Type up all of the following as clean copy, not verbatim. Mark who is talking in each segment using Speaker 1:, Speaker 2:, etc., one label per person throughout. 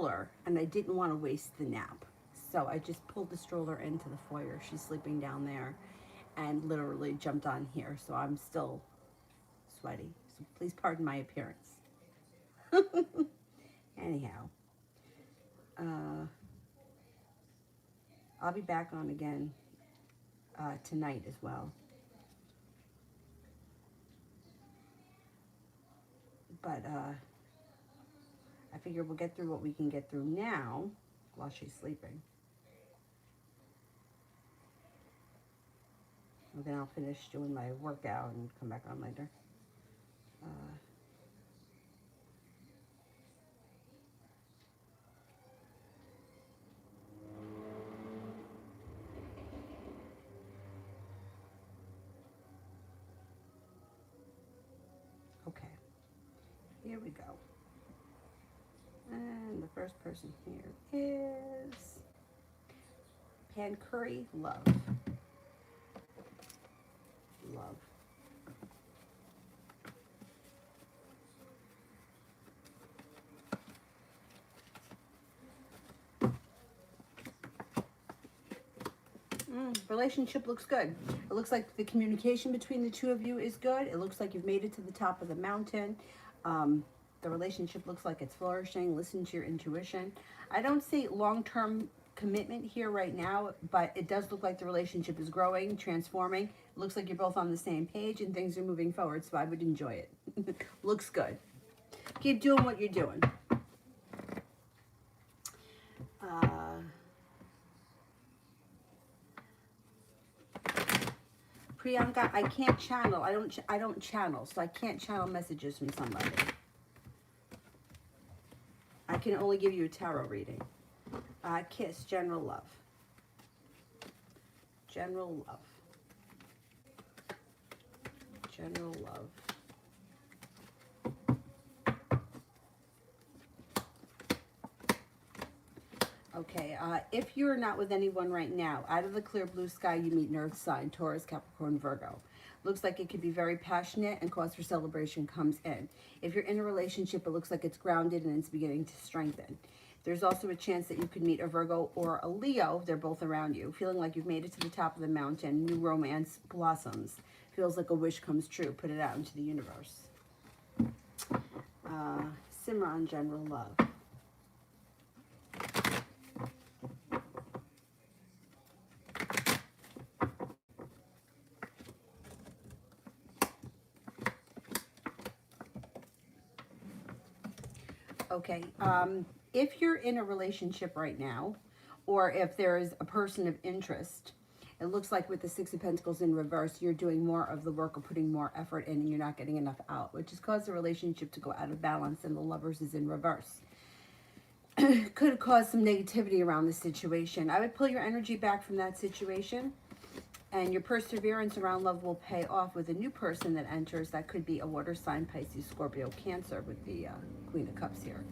Speaker 1: stroller and I didn't want to waste the nap. So I just pulled the stroller into the foyer. She's sleeping down there and literally jumped on here. So I'm still sweaty. So please pardon my appearance. Anyhow, uh, I'll be back on again tonight as well. But I figure we'll get through what we can get through now while she's sleeping. And then I'll finish doing my workout and come back on later. Okay, here we go. And the first person here is Pan Curry Love. Love. Relationship looks good. It looks like the communication between the two of you is good. It looks like you've made it to the top of the mountain. The relationship looks like it's flourishing. Listen to your intuition. I don't see long-term commitment here right now, but it does look like the relationship is growing, transforming. It looks like you're both on the same page and things are moving forward, so I would enjoy it. Looks good. Keep doing what you're doing. Priyanka, I can't channel. I don't channel, so I can't channel messages from somebody. I can only give you a tarot reading. Kiss, general love. General love. General love. Okay, if you're not with anyone right now, out of the clear blue sky, you meet an earth sign, Taurus, Capricorn, Virgo. Looks like it could be very passionate and cause for celebration comes in. If you're in a relationship, it looks like it's grounded and it's beginning to strengthen. There's also a chance that you could meet a Virgo or a Leo. They're both around you. Feeling like you've made it to the top of the mountain. New romance blossoms. Feels like a wish comes true. Put it out into the universe. Simran, general love. Okay, if you're in a relationship right now, or if there is a person of interest, it looks like with the Six of Pentacles in reverse, you're doing more of the work or putting more effort in and you're not getting enough out, which has caused the relationship to go out of balance, and the Lovers is in reverse. Could cause some negativity around the situation. I would pull your energy back from that situation, and your perseverance around love will pay off with a new person that enters. That could be a water sign, Pisces, Scorpio, Cancer with the Queen of Cups here.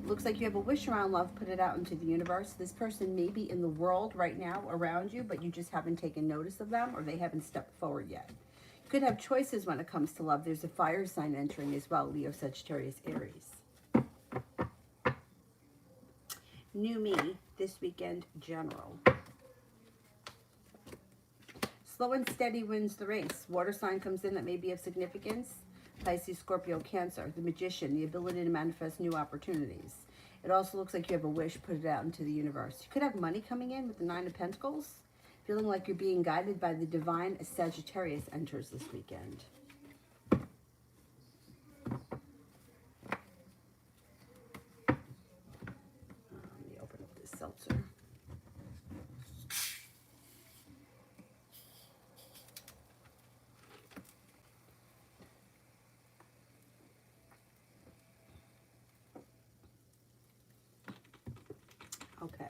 Speaker 1: Looks like you have a wish around love. Put it out into the universe. This person may be in the world right now around you, but you just haven't taken notice of them, or they haven't stepped forward yet. You could have choices when it comes to love. There's a fire sign entering as well, Leo, Sagittarius, Aries. New me this weekend, general. Slow and steady wins the race. Water sign comes in that may be of significance. Pisces, Scorpio, Cancer. The Magician, the ability to manifest new opportunities. It also looks like you have a wish. Put it out into the universe. You could have money coming in with the Nine of Pentacles. Feeling like you're being guided by the divine as Sagittarius enters this weekend. Let me open up this seltzer. Okay.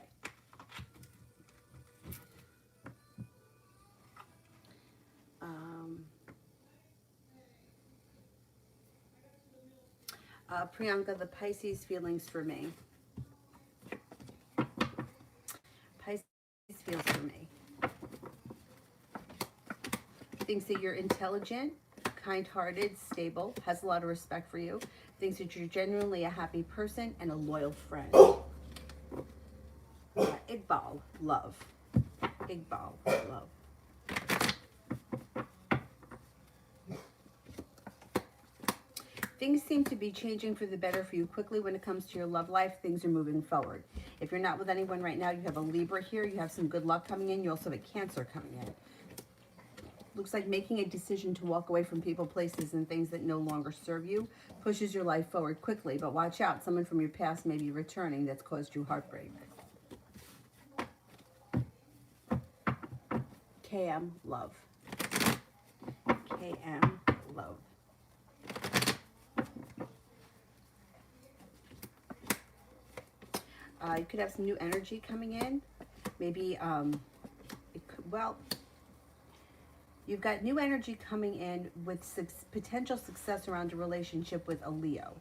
Speaker 1: Priyanka, the Pisces feelings for me. Pisces feels for me. Thinks that you're intelligent, kind-hearted, stable, has a lot of respect for you. Thinks that you're genuinely a happy person and a loyal friend. Iqbal, love. Iqbal, love. Things seem to be changing for the better for you quickly when it comes to your love life. Things are moving forward. If you're not with anyone right now, you have a Libra here. You have some good luck coming in. You also have a Cancer coming in. Looks like making a decision to walk away from people, places, and things that no longer serve you pushes your life forward quickly. But watch out. Someone from your past may be returning that's caused you heartbreak. KM, love. KM, love. You could have some new energy coming in. Maybe, you've got new energy coming in with potential success around a relationship with a Leo.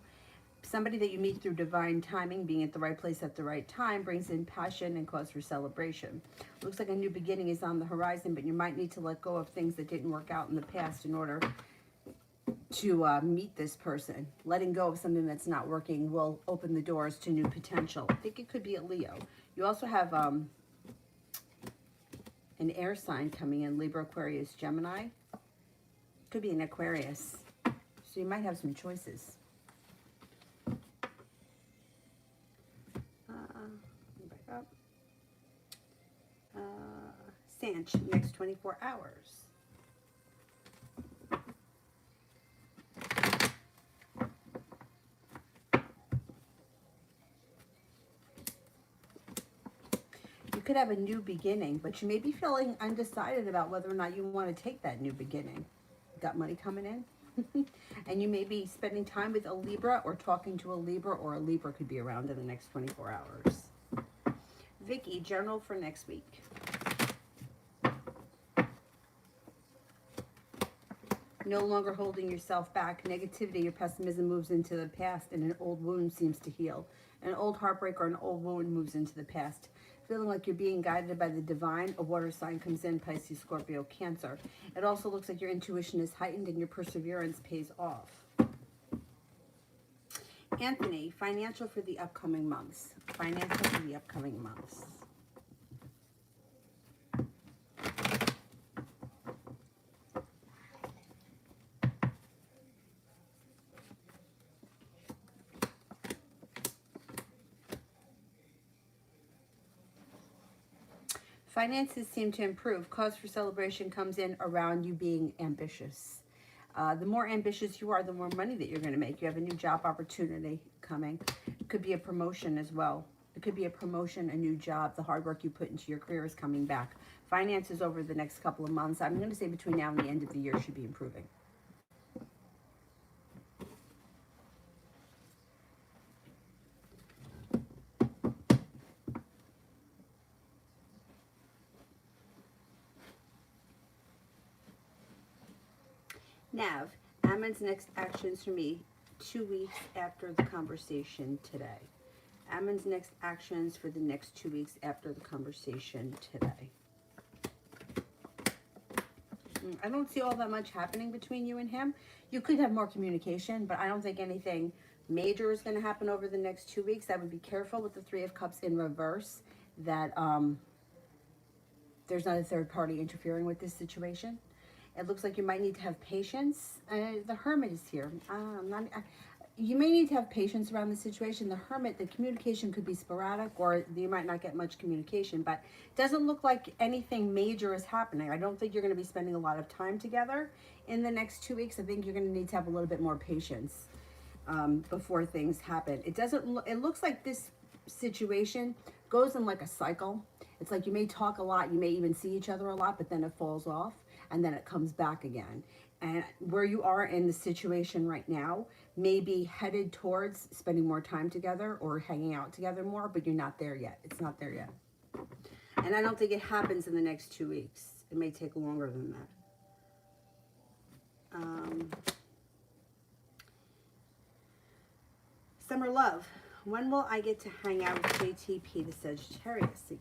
Speaker 1: Somebody that you meet through divine timing, being at the right place at the right time, brings in passion and cause for celebration. Looks like a new beginning is on the horizon, but you might need to let go of things that didn't work out in the past in order to meet this person. Letting go of something that's not working will open the doors to new potential. I think it could be a Leo. You also have an air sign coming in, Libra, Aquarius, Gemini. Could be an Aquarius. So you might have some choices. Back up. Sanch, next 24 hours. You could have a new beginning, but you may be feeling undecided about whether or not you want to take that new beginning. Got money coming in? And you may be spending time with a Libra or talking to a Libra, or a Libra could be around in the next 24 hours. Vicky, journal for next week. No longer holding yourself back. Negativity or pessimism moves into the past, and an old wound seems to heal. An old heartbreak or an old wound moves into the past. Feeling like you're being guided by the divine, a water sign comes in, Pisces, Scorpio, Cancer. It also looks like your intuition is heightened and your perseverance pays off. Anthony, financial for the upcoming months. Financial for the upcoming months. Finances seem to improve. Cause for celebration comes in around you being ambitious. The more ambitious you are, the more money that you're going to make. You have a new job opportunity coming. It could be a promotion as well. It could be a promotion, a new job. The hard work you put into your career is coming back. Finances over the next couple of months, I'm going to say between now and the end of the year, should be improving. Nav, Amon's next actions for me 2 weeks after the conversation today. Amon's next actions for the next 2 weeks after the conversation today. I don't see all that much happening between you and him. You could have more communication, but I don't think anything major is going to happen over the next 2 weeks. I would be careful with the Three of Cups in reverse, that there's not a third party interfering with this situation. It looks like you might need to have patience. The Hermit is here. You may need to have patience around the situation. The Hermit, the communication could be sporadic, or you might not get much communication, but it doesn't look like anything major is happening. I don't think you're going to be spending a lot of time together in the next 2 weeks. I think you're going to need to have a little bit more patience before things happen. It looks like this situation goes in like a cycle. It's like you may talk a lot, you may even see each other a lot, but then it falls off and then it comes back again. And where you are in the situation right now may be headed towards spending more time together or hanging out together more, but you're not there yet. It's not there yet. And I don't think it happens in the next 2 weeks. It may take longer than that. Summer love. When will I get to hang out with JTP, the Sagittarius, again?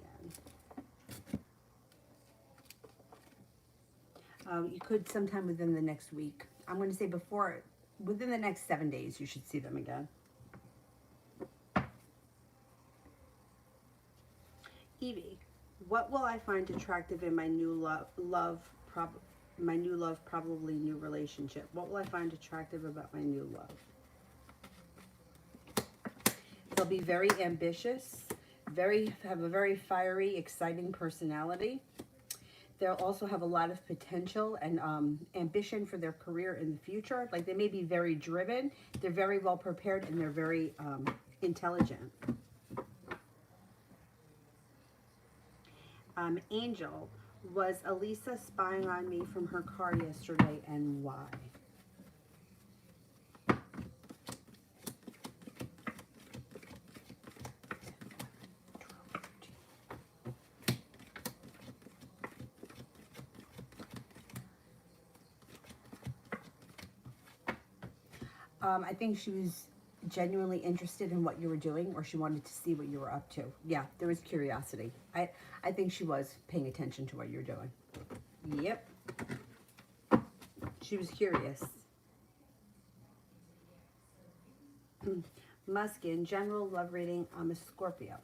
Speaker 1: You could sometime within the next week. I'm going to say within the next 7 days, you should see them again. Evie, what will I find attractive in my new probably new relationship? What will I find attractive about my new love? They'll be very ambitious, have a very fiery, exciting personality. They'll also have a lot of potential and ambition for their career in the future. Like, they may be very driven, they're very well prepared, and they're very intelligent. Angel, was Elisa spying on me from her car yesterday, and why? I think she was genuinely interested in what you were doing, or she wanted to see what you were up to. Yeah, there was curiosity. I think she was paying attention to what you're doing. Yep. She was curious. Muskin, general love reading. I'm a Scorpio.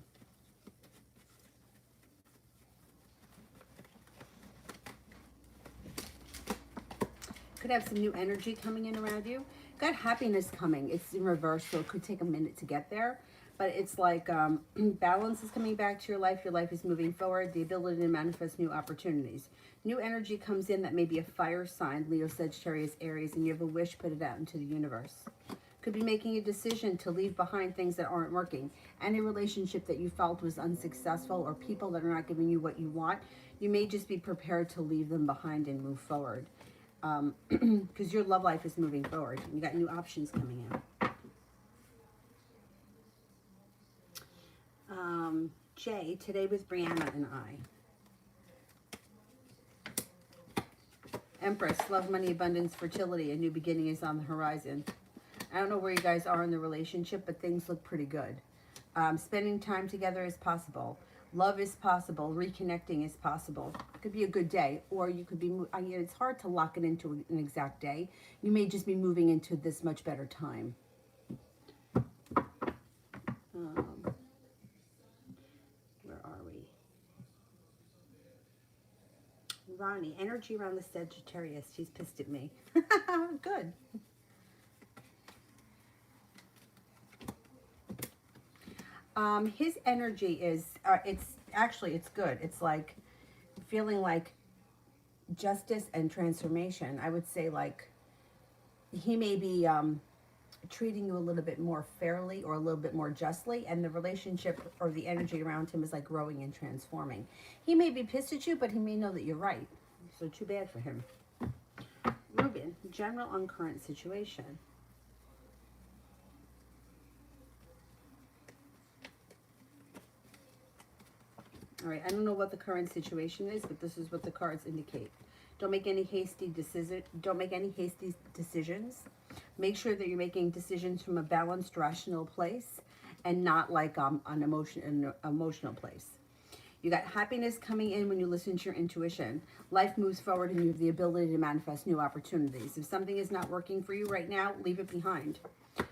Speaker 1: Could have some new energy coming in around you. Got happiness coming. It's in reverse, so it could take a minute to get there. But it's like balance is coming back to your life. Your life is moving forward. The ability to manifest new opportunities. New energy comes in that may be a fire sign, Leo, Sagittarius, Aries, and you have a wish, put it out into the universe. Could be making a decision to leave behind things that aren't working. Any relationship that you felt was unsuccessful, or people that are not giving you what you want, you may just be prepared to leave them behind and move forward. Because your love life is moving forward. You got new options coming in. Jay, today was Brianna and I. Empress, love, money, abundance, fertility. A new beginning is on the horizon. I don't know where you guys are in the relationship, but things look pretty good. Spending time together is possible. Love is possible. Reconnecting is possible. It could be a good day, or you could be, it's hard to lock it into an exact day. You may just be moving into this much better time. Where are we? Ronnie, energy around the Sagittarius. She's pissed at me. Good. His energy is, it's good. It's like feeling like justice and transformation. I would say, like, he may be treating you a little bit more fairly or a little bit more justly, and the relationship or the energy around him is like growing and transforming. He may be pissed at you, but he may know that you're right. So too bad for him. Ruben, general on current situation. All right, I don't know what the current situation is, but this is what the cards indicate. Don't make any hasty decisions. Make sure that you're making decisions from a balanced, rational place, and not like an emotional place. You got happiness coming in when you listen to your intuition. Life moves forward, and you have the ability to manifest new opportunities. If something is not working for you right now, leave it behind.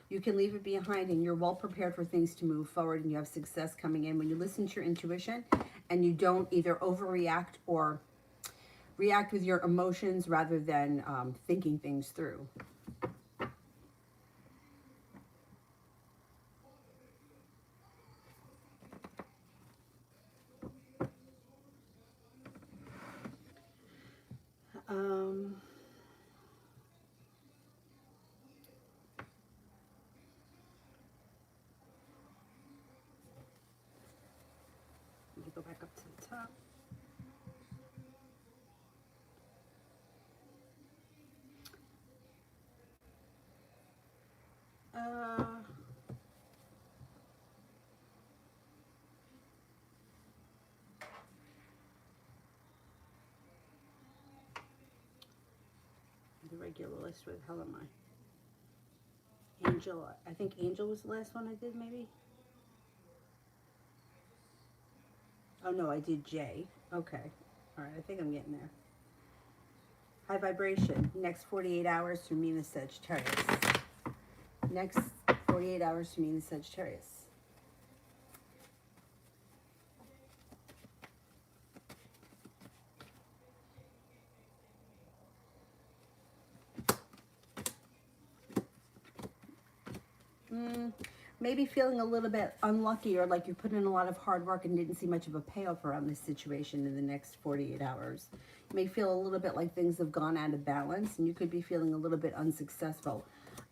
Speaker 1: You can leave it behind, and you're well prepared for things to move forward, and you have success coming in when you listen to your intuition, and you don't either overreact or react with your emotions rather than thinking things through. Let me go back up to the top. The regular list, where the hell am I? Angel, I think Angel was the last one I did, maybe? Oh no, I did J. Okay. Alright, I think I'm getting there. High vibration. Next 48 hours for me and the Sagittarius. Next 48 hours for me and the Sagittarius. Maybe feeling a little bit unlucky, or like you put in a lot of hard work and didn't see much of a payoff around this situation in the next 48 hours. You may feel a little bit like things have gone out of balance, and you could be feeling a little bit unsuccessful.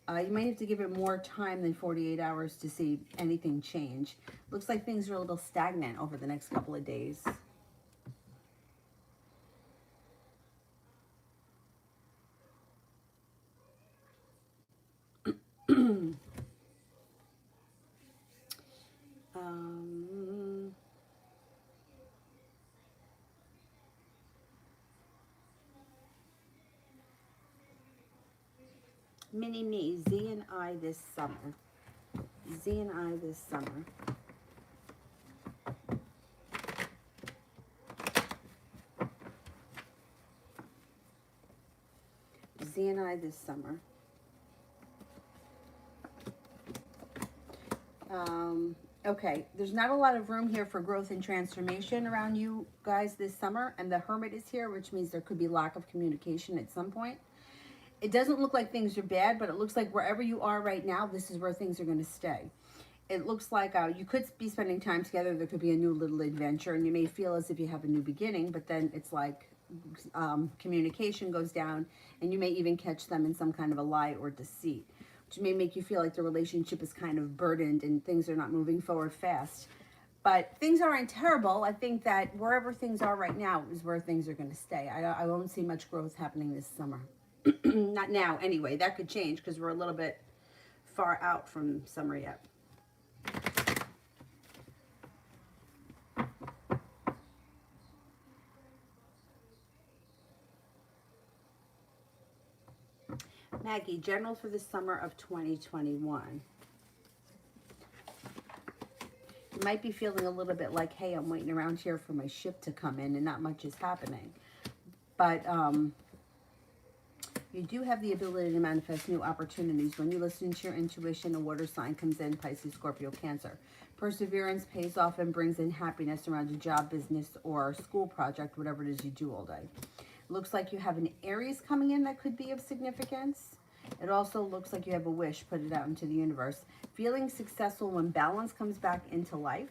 Speaker 1: You might have to give it more time than 48 hours to see anything change. Looks like things are a little stagnant over the next couple of days. Mini me, Z and I this summer. Z and I this summer. Z and I this summer. Okay, there's not a lot of room here for growth and transformation around you guys this summer, and the Hermit is here, which means there could be lack of communication at some point. It doesn't look like things are bad, but it looks like wherever you are right now, this is where things are going to stay. It looks like you could be spending time together. There could be a new little adventure, and you may feel as if you have a new beginning, but then it's like communication goes down, and you may even catch them in some kind of a lie or deceit, which may make you feel like the relationship is kind of burdened and things are not moving forward fast. But things aren't terrible. I think that wherever things are right now is where things are going to stay. I won't see much growth happening this summer. Not now, anyway. That could change because we're a little bit far out from summer yet. Maggie, general for the summer of 2021. You might be feeling a little bit like, hey, I'm waiting around here for my ship to come in and not much is happening. But you do have the ability to manifest new opportunities. When you listen to your intuition, a water sign comes in, Pisces, Scorpio, Cancer. Perseverance pays off and brings in happiness around your job, business, or school project, whatever it is you do all day. It looks like you have an Aries coming in that could be of significance. It also looks like you have a wish, put it out into the universe. Feeling successful when balance comes back into life,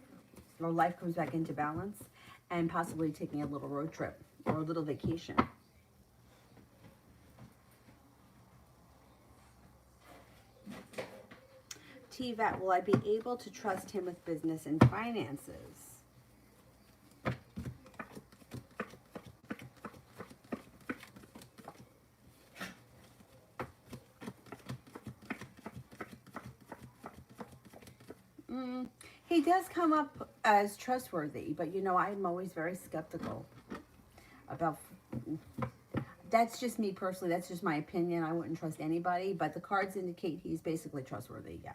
Speaker 1: or life comes back into balance, and possibly taking a little road trip or a little vacation. TVAT, will I be able to trust him with business and finances? He does come up as trustworthy, but you know, I'm always very skeptical about. That's just me personally. That's just my opinion. I wouldn't trust anybody, but the cards indicate he's basically trustworthy. Yeah.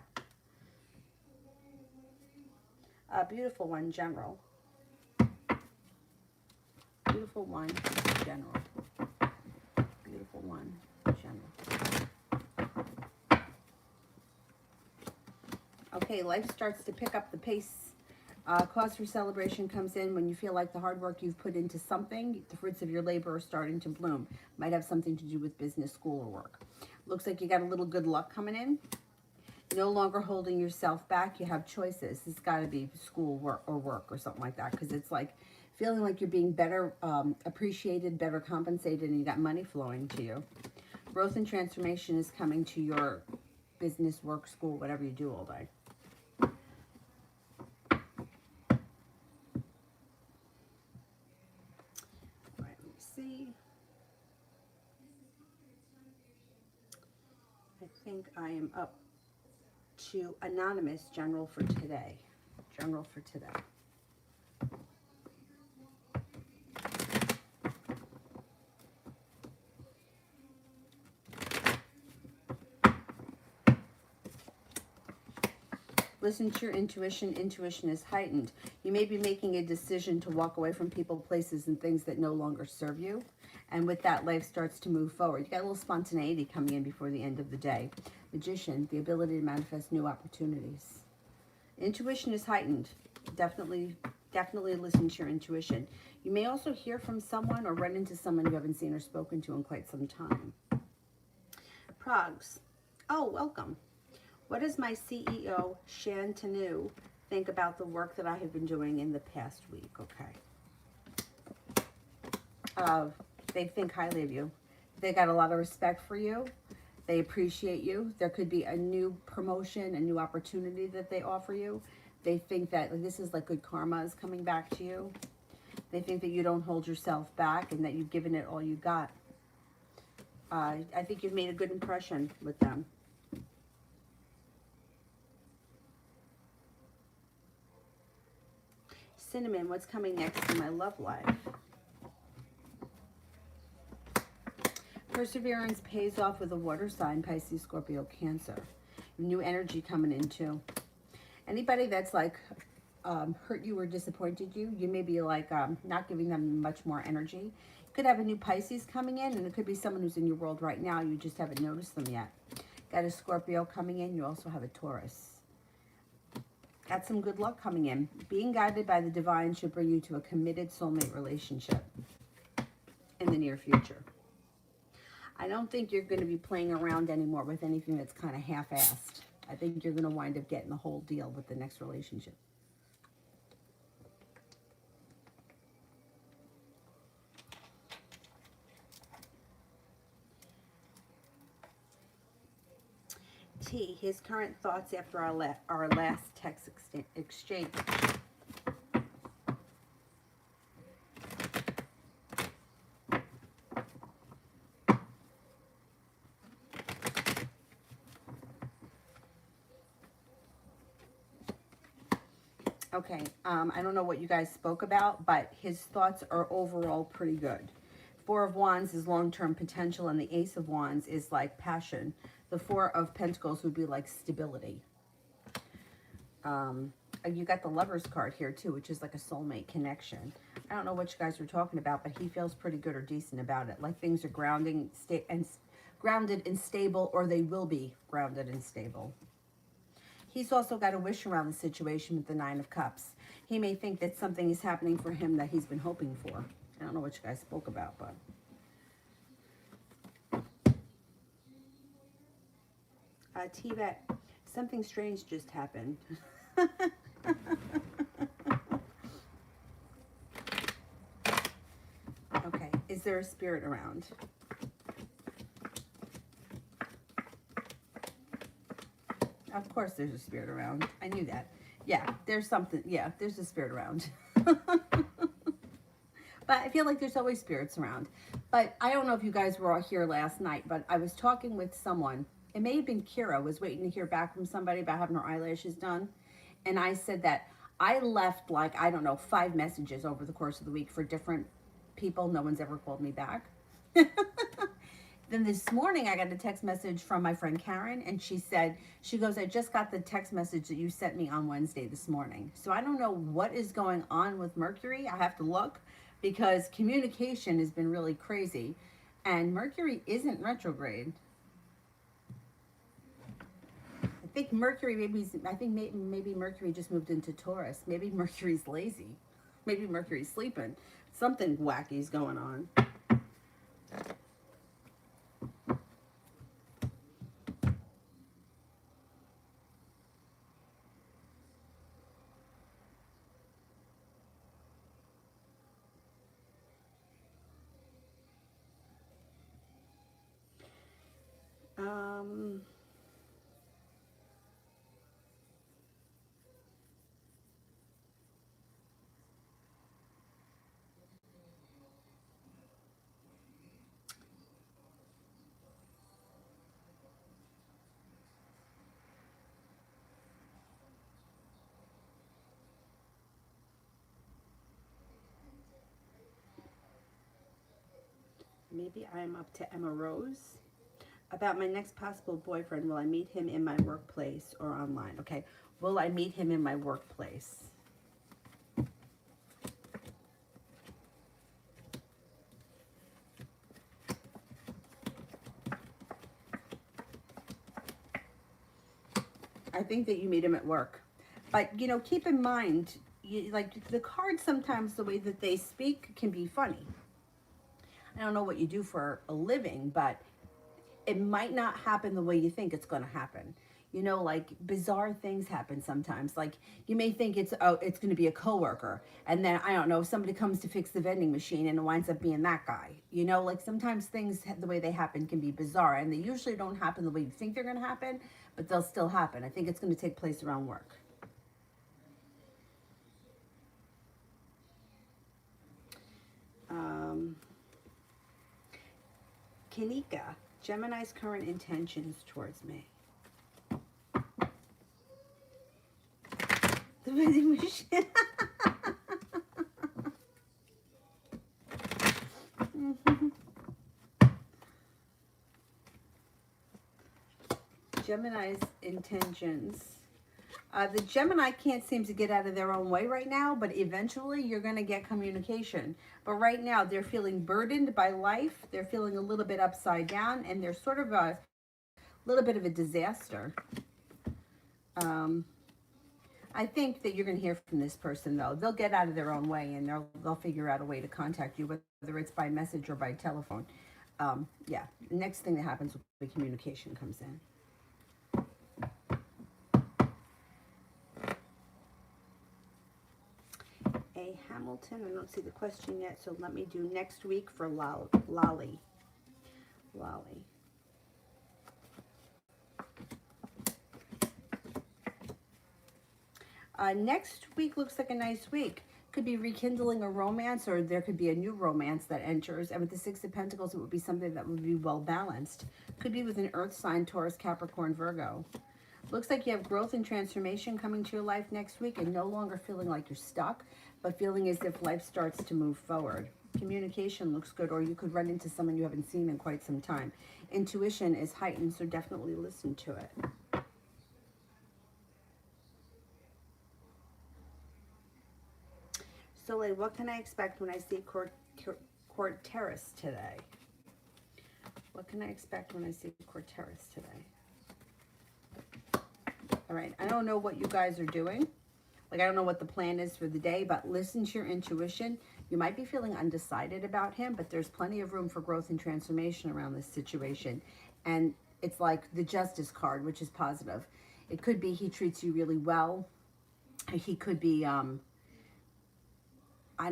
Speaker 1: Beautiful one, general. Beautiful one, general. Beautiful one, general. Okay, life starts to pick up the pace. Cause for celebration comes in when you feel like the hard work you've put into something, the fruits of your labor are starting to bloom. Might have something to do with business, school, or work. Looks like you got a little good luck coming in. No longer holding yourself back. You have choices. It's got to be school, work, or something like that, because it's like feeling like you're being better appreciated, better compensated, and you got money flowing to you. Growth and transformation is coming to your business, work, school, whatever you do all day. I think I am up to anonymous, general for today. General for today. Listen to your intuition. Intuition is heightened. You may be making a decision to walk away from people, places, and things that no longer serve you. And with that, life starts to move forward. You got a little spontaneity coming in before the end of the day. Magician, the ability to manifest new opportunities. Intuition is heightened. Definitely listen to your intuition. You may also hear from someone or run into someone you haven't seen or spoken to in quite some time. Progs. Oh, welcome. What does my CEO, Shantanu, think about the work that I have been doing in the past week? Okay. They think highly of you. They got a lot of respect for you. They appreciate you. There could be a new promotion, a new opportunity that they offer you. They think that this is like good karma is coming back to you. They think that you don't hold yourself back and that you've given it all you got. I think you've made a good impression with them. Cinnamon, what's coming next in my love life? Perseverance pays off with a water sign, Pisces, Scorpio, Cancer. New energy coming in too. Anybody that's like hurt you or disappointed you, you may be like not giving them much more energy. You could have a new Pisces coming in, and it could be someone who's in your world right now. You just haven't noticed them yet. Got a Scorpio coming in. You also have a Taurus. Got some good luck coming in. Being guided by the divine should bring you to a committed soulmate relationship in the near future. I don't think you're going to be playing around anymore with anything that's kind of half-assed. I think you're going to wind up getting the whole deal with the next relationship. T, his current thoughts after our last text exchange. Okay, I don't know what you guys spoke about, but his thoughts are overall pretty good. Four of Wands is long-term potential, and the Ace of Wands is like passion. The Four of Pentacles would be like stability. You got the Lover's card here too, which is like a soulmate connection. I don't know what you guys were talking about, but he feels pretty good or decent about it. Like things are grounded and stable, or they will be grounded and stable. He's also got a wish around the situation with the Nine of Cups. He may think that something is happening for him that he's been hoping for. I don't know what you guys spoke about, but... T-Vet, something strange just happened. Okay, is there a spirit around? Of course there's a spirit around. I knew that. Yeah, there's something. Yeah, there's a spirit around. But I feel like there's always spirits around. But I don't know if you guys were all here last night, but I was talking with someone. It may have been Kira, was waiting to hear back from somebody about having her eyelashes done. And I said that I left like, I don't know, 5 messages over the course of the week for different people. No one's ever called me back. Then this morning I got a text message from my friend Karen, and she goes, I just got the text message that you sent me on Wednesday this morning. So I don't know what is going on with Mercury. I have to look, because communication has been really crazy, and Mercury isn't retrograde. I think Mercury maybe Mercury just moved into Taurus. Maybe Mercury's lazy. Maybe Mercury's sleeping. Something wacky's going on. Maybe I am up to Emma Rose. About my next possible boyfriend, will I meet him in my workplace or online? Okay, will I meet him in my workplace? I think that you meet him at work. But, you know, keep in mind, like the cards sometimes, the way that they speak can be funny. I don't know what you do for a living, but it might not happen the way you think it's going to happen. You know, like bizarre things happen sometimes. Like you may think it's, oh, it's going to be a coworker, and then I don't know, somebody comes to fix the vending machine and it winds up being that guy. You know, like sometimes things the way they happen can be bizarre, and they usually don't happen the way you think they're going to happen, but they'll still happen. I think it's going to take place around work. Kanika, Gemini's current intentions towards me. The vending machine. Gemini's intentions. The Gemini can't seem to get out of their own way right now, but eventually you're going to get communication. But right now they're feeling burdened by life. They're feeling a little bit upside down, and they're sort of a little bit of a disaster. I think that you're going to hear from this person, though. They'll get out of their own way, and they'll figure out a way to contact you, whether it's by message or by telephone. Yeah, the next thing that happens when the communication comes in. A Hamilton, I don't see the question yet, so let me do next week for Lolly. Lolly. Next week looks like a nice week. Could be rekindling a romance, or there could be a new romance that enters. And with the Six of Pentacles, it would be something that would be well balanced. Could be with an earth sign, Taurus, Capricorn, Virgo. Looks like you have growth and transformation coming to your life next week, and no longer feeling like you're stuck, but feeling as if life starts to move forward. Communication looks good, or you could run into someone you haven't seen in quite some time. Intuition is heightened, so definitely listen to it. Soleil, what can I expect when I see Court Terrace today? What can I expect when I see Court Terrace today? All right, I don't know what you guys are doing. Like, I don't know what the plan is for the day, but listen to your intuition. You might be feeling undecided about him, but there's plenty of room for growth and transformation around this situation. And it's like the Justice card, which is positive. It could be he treats you really well. He could be, I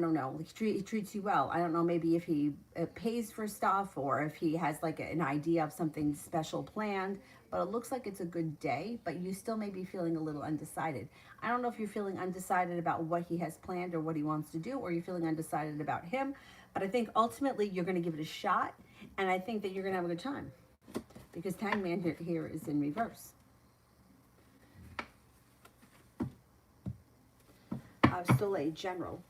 Speaker 1: don't know, he treats you well. I don't know, maybe if he pays for stuff, or if he has like an idea of something special planned. But it looks like it's a good day, but you still may be feeling a little undecided. I don't know if you're feeling undecided about what he has planned or what he wants to do, or you're feeling undecided about him. But I think ultimately you're going to give it a shot, and I think that you're going to have a good time, because Hangman here is in reverse. Soleil, General.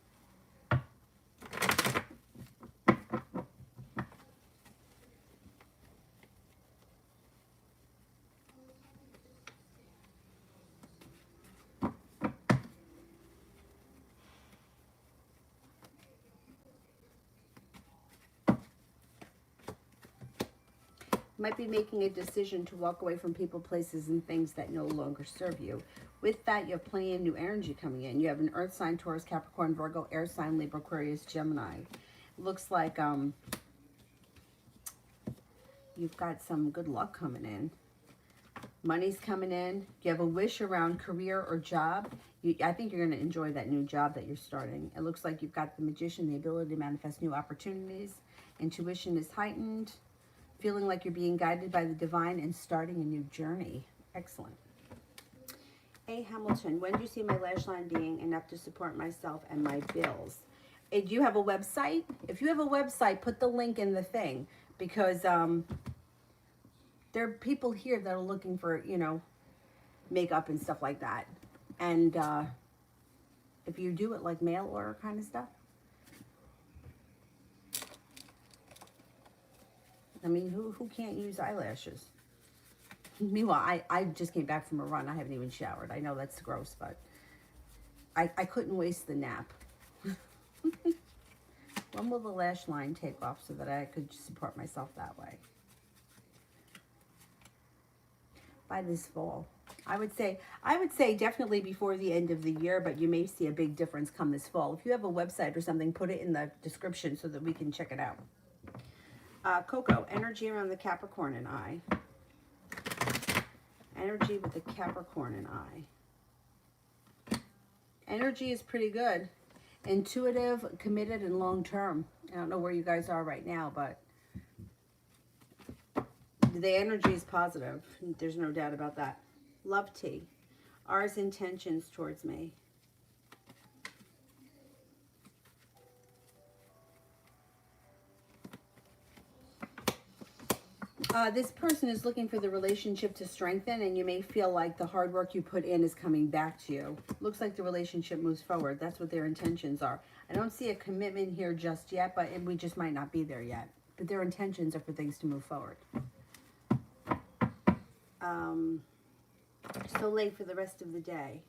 Speaker 1: Might be making a decision to walk away from people, places, and things that no longer serve you. With that, you have plenty of new energy coming in. You have an earth sign, Taurus, Capricorn, Virgo, air sign, Libra, Aquarius, Gemini. Looks like you've got some good luck coming in. Money's coming in. You have a wish around career or job. I think you're going to enjoy that new job that you're starting. It looks like you've got the Magician, the ability to manifest new opportunities. Intuition is heightened. Feeling like you're being guided by the divine and starting a new journey. Excellent. A Hamilton, when do you see my lash line being enough to support myself and my bills? Do you have a website? If you have a website, put the link in the thing, because there are people here that are looking for, you know, makeup and stuff like that. And if you do it like mail order kind of stuff, I mean, who can't use eyelashes? Meanwhile, I just came back from a run. I haven't even showered. I know that's gross, but I couldn't waste the nap. When will the lash line take off so that I could support myself that way? By this fall. I would say definitely before the end of the year, but you may see a big difference come this fall. If you have a website or something, put it in the description so that we can check it out. Coco, energy around the Capricorn and I. Energy with the Capricorn and I. Energy is pretty good. Intuitive, committed, and long-term. I don't know where you guys are right now, but the energy is positive. There's no doubt about that. Love tea. Ours intentions towards me. This person is looking for the relationship to strengthen, and you may feel like the hard work you put in is coming back to you. Looks like the relationship moves forward. That's what their intentions are. I don't see a commitment here just yet, but we just might not be there yet. But their intentions are for things to move forward. So late for the rest of the day.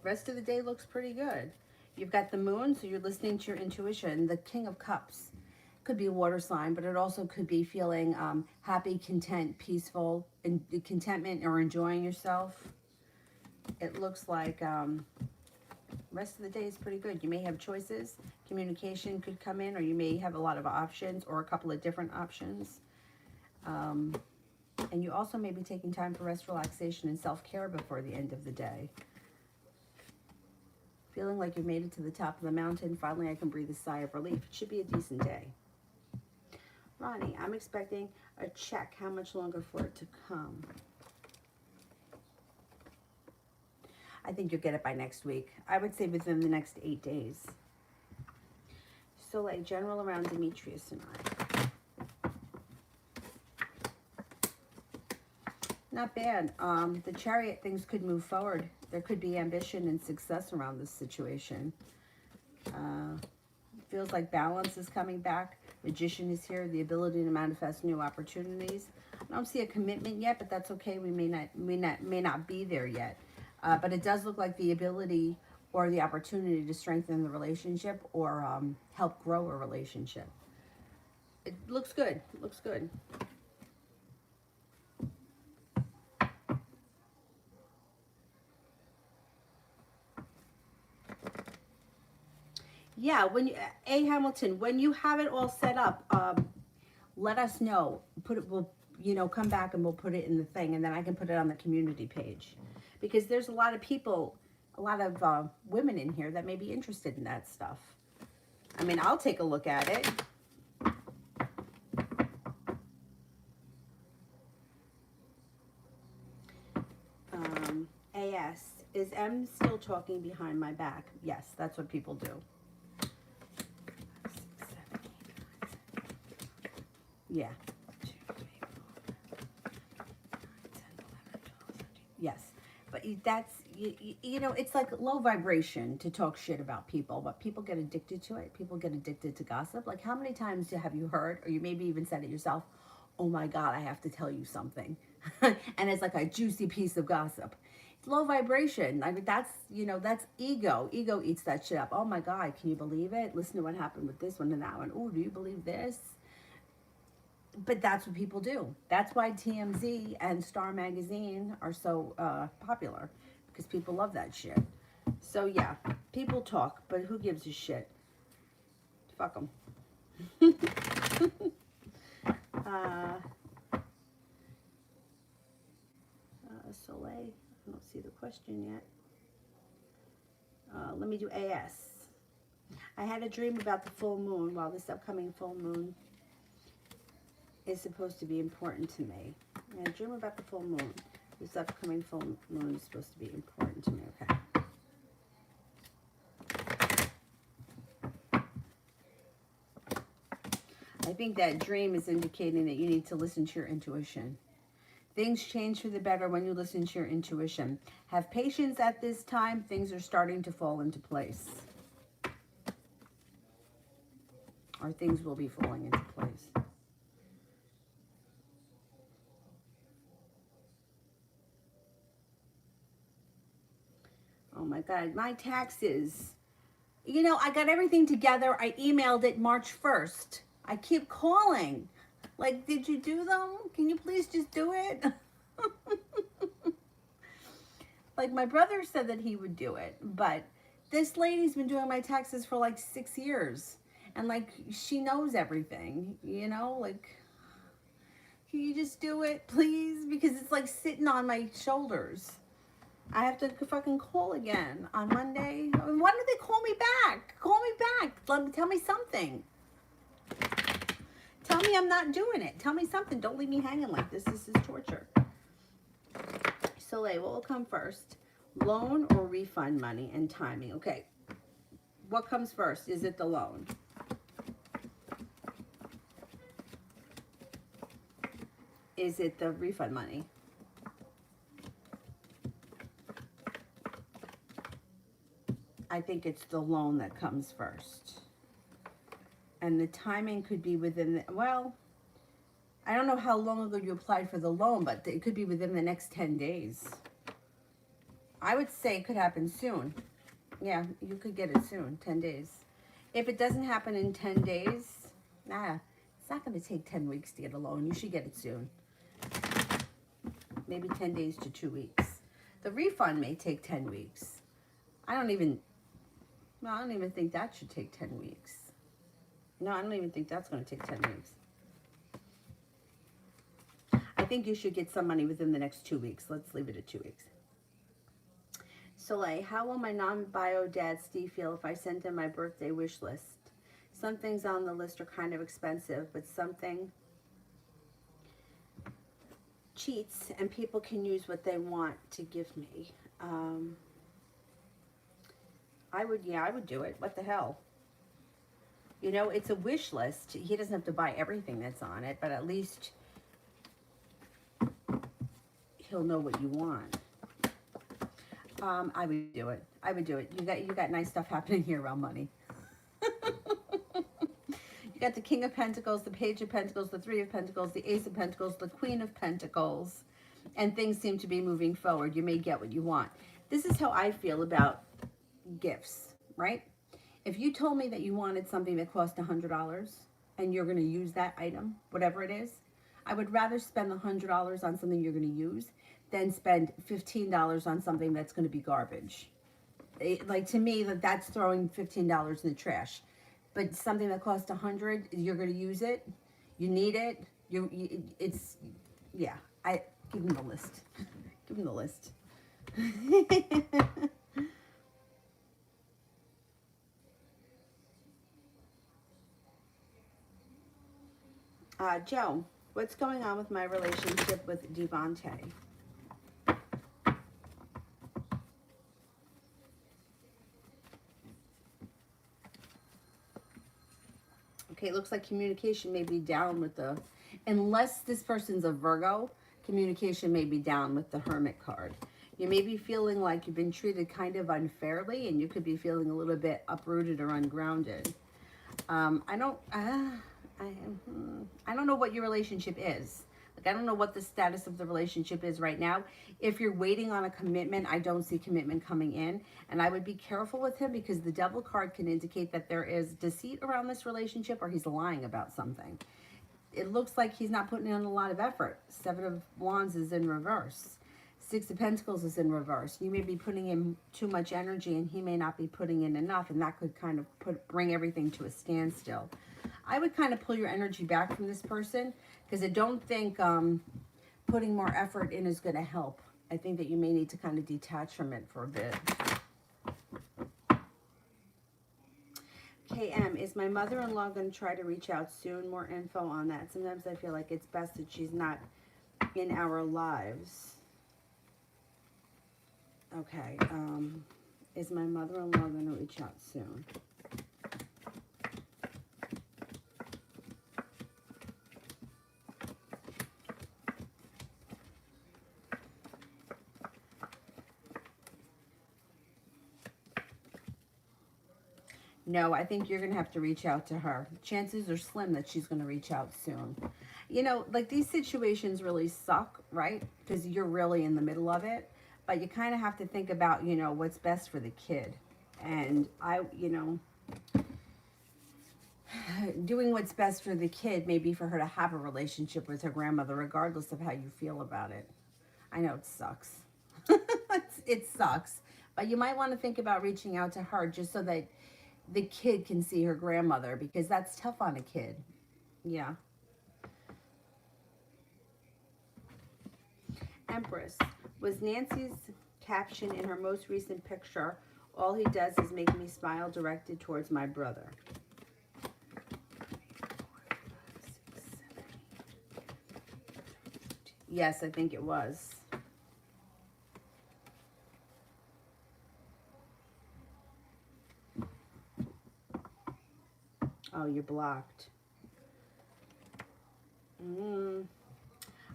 Speaker 1: Rest of the day looks pretty good. You've got the moon, so you're listening to your intuition. The King of Cups could be a water sign, but it also could be feeling happy, content, peaceful, and contentment, or enjoying yourself. It looks like rest of the day is pretty good. You may have choices. Communication could come in, or you may have a lot of options or a couple of different options. And you also may be taking time for rest, relaxation, and self-care before the end of the day. Feeling like you've made it to the top of the mountain. Finally, I can breathe a sigh of relief. It should be a decent day. Ronnie, I'm expecting a check. How much longer for it to come? I think you'll get it by next week. I would say within the next 8 days. Soleil, general around Demetrius and I. Not bad. The Chariot, things could move forward. There could be ambition and success around this situation. Feels like balance is coming back. Magician is here. The ability to manifest new opportunities. I don't see a commitment yet, but that's okay. We may not be there yet. But it does look like the ability or the opportunity to strengthen the relationship or help grow a relationship. It looks good. It looks good. Yeah, when you, A. Hamilton, when you have it all set up, let us know. We'll, come back and we'll put it in the thing, and then I can put it on the community page, because there's a lot of people, a lot of women in here that may be interested in that stuff. I mean, I'll take a look at it. AS, is M still talking behind my back? Yes, that's what people do. Yeah. Yes. But that's, it's like low vibration to talk shit about people, but people get addicted to it. People get addicted to gossip. Like, how many times have you heard, or you maybe even said it yourself, oh my God, I have to tell you something. And it's like a juicy piece of gossip. It's low vibration. I mean, that's ego. Ego eats that shit up. Oh my God, can you believe it? Listen to what happened with this one and that one. Oh, do you believe this? But that's what people do. That's why TMZ and Star Magazine are so popular, because people love that shit. So yeah, people talk, but who gives a shit? Fuck them. Soleil, I don't see the question yet. Let me do AS. I had a dream about the full moon. While this upcoming full moon is supposed to be important to me. I had a dream about the full moon. This upcoming full moon is supposed to be important to me. Okay. I think that dream is indicating that you need to listen to your intuition. Things change for the better when you listen to your intuition. Have patience at this time. Things are starting to fall into place. Or things will be falling into place. Oh my God, my taxes. I got everything together. I emailed it March 1st. I keep calling. Like, did you do them? Can you please just do it? Like my brother said that he would do it, but this lady's been doing my taxes for like 6 years. And like she knows everything, you know, like can you just do it, please? Because it's like sitting on my shoulders. I have to fucking call again on Monday. Why don't they call me back? Call me back. Tell me something. Tell me I'm not doing it. Tell me something. Don't leave me hanging like this. This is torture. Soleil, what will come first? Loan or refund money and timing? Okay. What comes first? Is it the loan? Is it the refund money? I think it's the loan that comes first. And the timing could be within, well, I don't know how long ago you applied for the loan, but it could be within the next 10 days. I would say it could happen soon. Yeah, you could get it soon, 10 days. If it doesn't happen in 10 days, it's not going to take 10 weeks to get a loan. You should get it soon. Maybe 10 days to 2 weeks. The refund may take 10 weeks. I don't even think that should take 10 weeks. No, I don't even think that's going to take 10 weeks. I think you should get some money within the next 2 weeks. Let's leave it at 2 weeks. Soleil, how will my non-bio dad Steve feel if I send him my birthday wish list? Some things on the list are kind of expensive, but something cheats and people can use what they want to give me. I would do it. What the hell? You know, it's a wish list. He doesn't have to buy everything that's on it, but at least he'll know what you want. I would do it. I would do it. You got nice stuff happening here around money. You got the King of Pentacles, the Page of Pentacles, the Three of Pentacles, the Ace of Pentacles, the Queen of Pentacles, and things seem to be moving forward. You may get what you want. This is how I feel about gifts, right? If you told me that you wanted something that cost $100 and you're going to use that item, whatever it is, I would rather spend the $100 on something you're going to use than spend $15 on something that's going to be garbage. Like to me, that's throwing $15 in the trash. But something that costs $100, you're going to use it. You need it. Yeah. Give them the list. Give them the list. Joe, what's going on with my relationship with Devante? Okay, it looks like communication may be down with the, unless this person's a Virgo, communication may be down with the Hermit card. You may be feeling like you've been treated kind of unfairly, and you could be feeling a little bit uprooted or ungrounded. I don't know what your relationship is. Like, I don't know what the status of the relationship is right now. If you're waiting on a commitment, I don't see commitment coming in. And I would be careful with him because the Devil card can indicate that there is deceit around this relationship or he's lying about something. It looks like he's not putting in a lot of effort. Seven of Wands is in reverse. Six of Pentacles is in reverse. You may be putting in too much energy and he may not be putting in enough, and that could kind of bring everything to a standstill. I would kind of pull your energy back from this person because I don't think putting more effort in is going to help. I think that you may need to kind of detach from it for a bit. KM, is my mother-in-law going to try to reach out soon? More info on that. Sometimes I feel like it's best that she's not in our lives. Okay. Is my mother-in-law going to reach out soon? No, I think you're going to have to reach out to her. Chances are slim that she's going to reach out soon. You know, like these situations really suck, right? Because you're really in the middle of it. But you kind of have to think about, you know, what's best for the kid. And doing what's best for the kid may be for her to have a relationship with her grandmother, regardless of how you feel about it. I know it sucks. it sucks. But you might want to think about reaching out to her just so that the kid can see her grandmother, because that's tough on a kid. Yeah. Empress. Was Nancy's caption in her most recent picture, "All he does is make me smile," directed towards my brother? Yes, I think it was. Oh, you're blocked.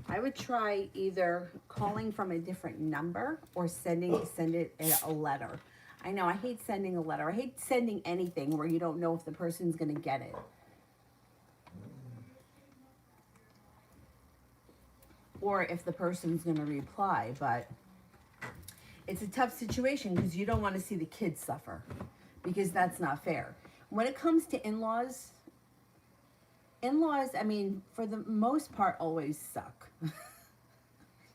Speaker 1: I would try either calling from a different number or send it a letter. I know, I hate sending a letter. I hate sending anything where you don't know if the person's going to get it. Or if the person's going to reply, but it's a tough situation because you don't want to see the kids suffer, because that's not fair. When it comes to in-laws, I mean, for the most part, always suck.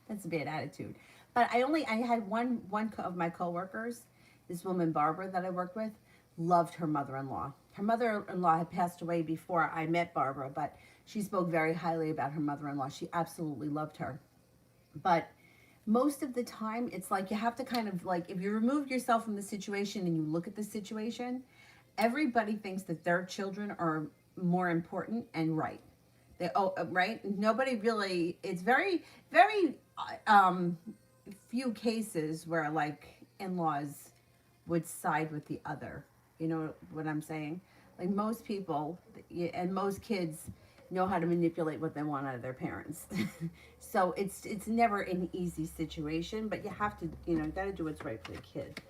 Speaker 1: That's a bad attitude. But I had one of my coworkers, this woman Barbara that I worked with, loved her mother-in-law. Her mother-in-law had passed away before I met Barbara, but she spoke very highly about her mother-in-law. She absolutely loved her. But most of the time, it's like you have to kind of, like, if you remove yourself from the situation and you look at the situation, everybody thinks that their children are more important and right. Right? Nobody really, it's very, very few cases where, like, in-laws would side with the other. You know what I'm saying? Like, most people and most kids know how to manipulate what they want out of their parents. So it's never an easy situation, but you have to, you got to do what's right for the kid.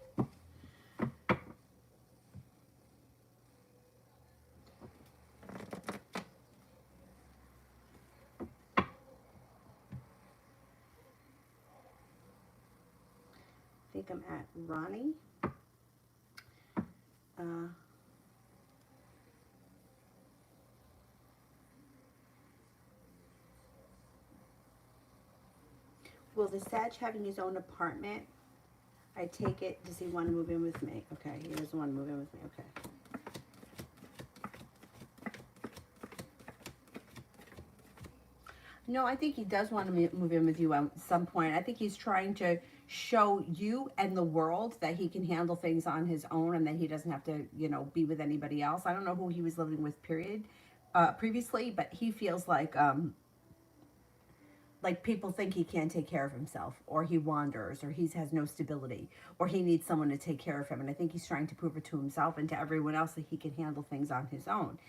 Speaker 1: I think I'm at Ronnie. Will the Sag having his own apartment, I take it, does he want to move in with me? Okay, he doesn't want to move in with me. Okay. No, I think he does want to move in with you at some point. I think he's trying to show you and the world that he can handle things on his own and that he doesn't have to, be with anybody else. I don't know who he was living with, previously, but he feels like people think he can't take care of himself, or he wanders, or he has no stability, or he needs someone to take care of him. And I think he's trying to prove it to himself and to everyone else that he can handle things on his own.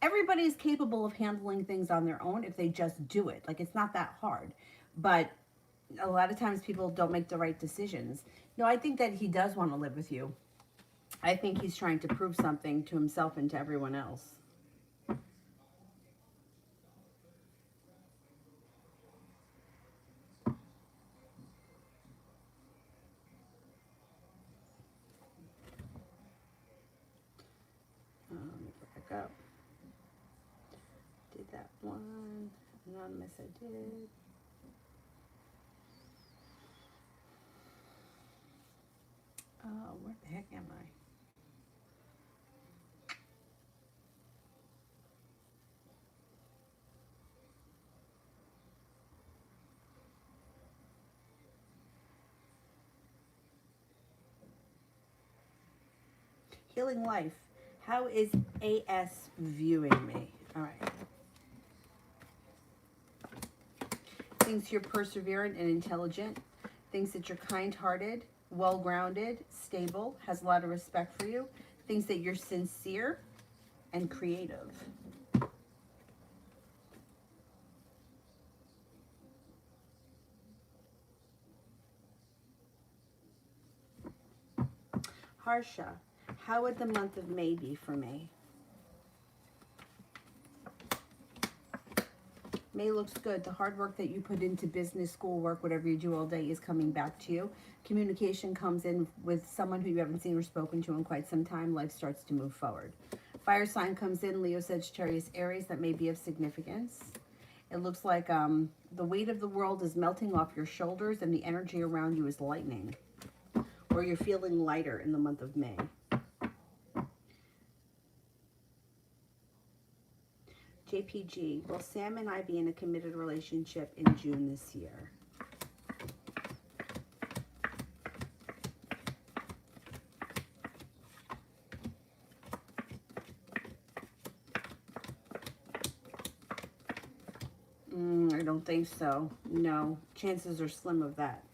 Speaker 1: Everybody is capable of handling things on their own if they just do it. Like, it's not that hard. But a lot of times people don't make the right decisions. No, I think that he does want to live with you. I think he's trying to prove something to himself and to everyone else. Let me go back up. Did that one. Anonymous, I did. Where the heck am I? Healing Life. How is AS viewing me? All right. Thinks you're perseverant and intelligent. Thinks that you're kind-hearted, well-grounded, stable, has a lot of respect for you. Thinks that you're sincere and creative. Harsha. How would the month of May be for me? May looks good. The hard work that you put into business, school work, whatever you do all day is coming back to you. Communication comes in with someone who you haven't seen or spoken to in quite some time. Life starts to move forward. Fire sign comes in, Leo, Sagittarius, Aries. That may be of significance. It looks like the weight of the world is melting off your shoulders and the energy around you is lightening. or you're feeling lighter in the month of May. JPG, will Sam and I be in a committed relationship in June this year? I don't think so. No, chances are slim of that.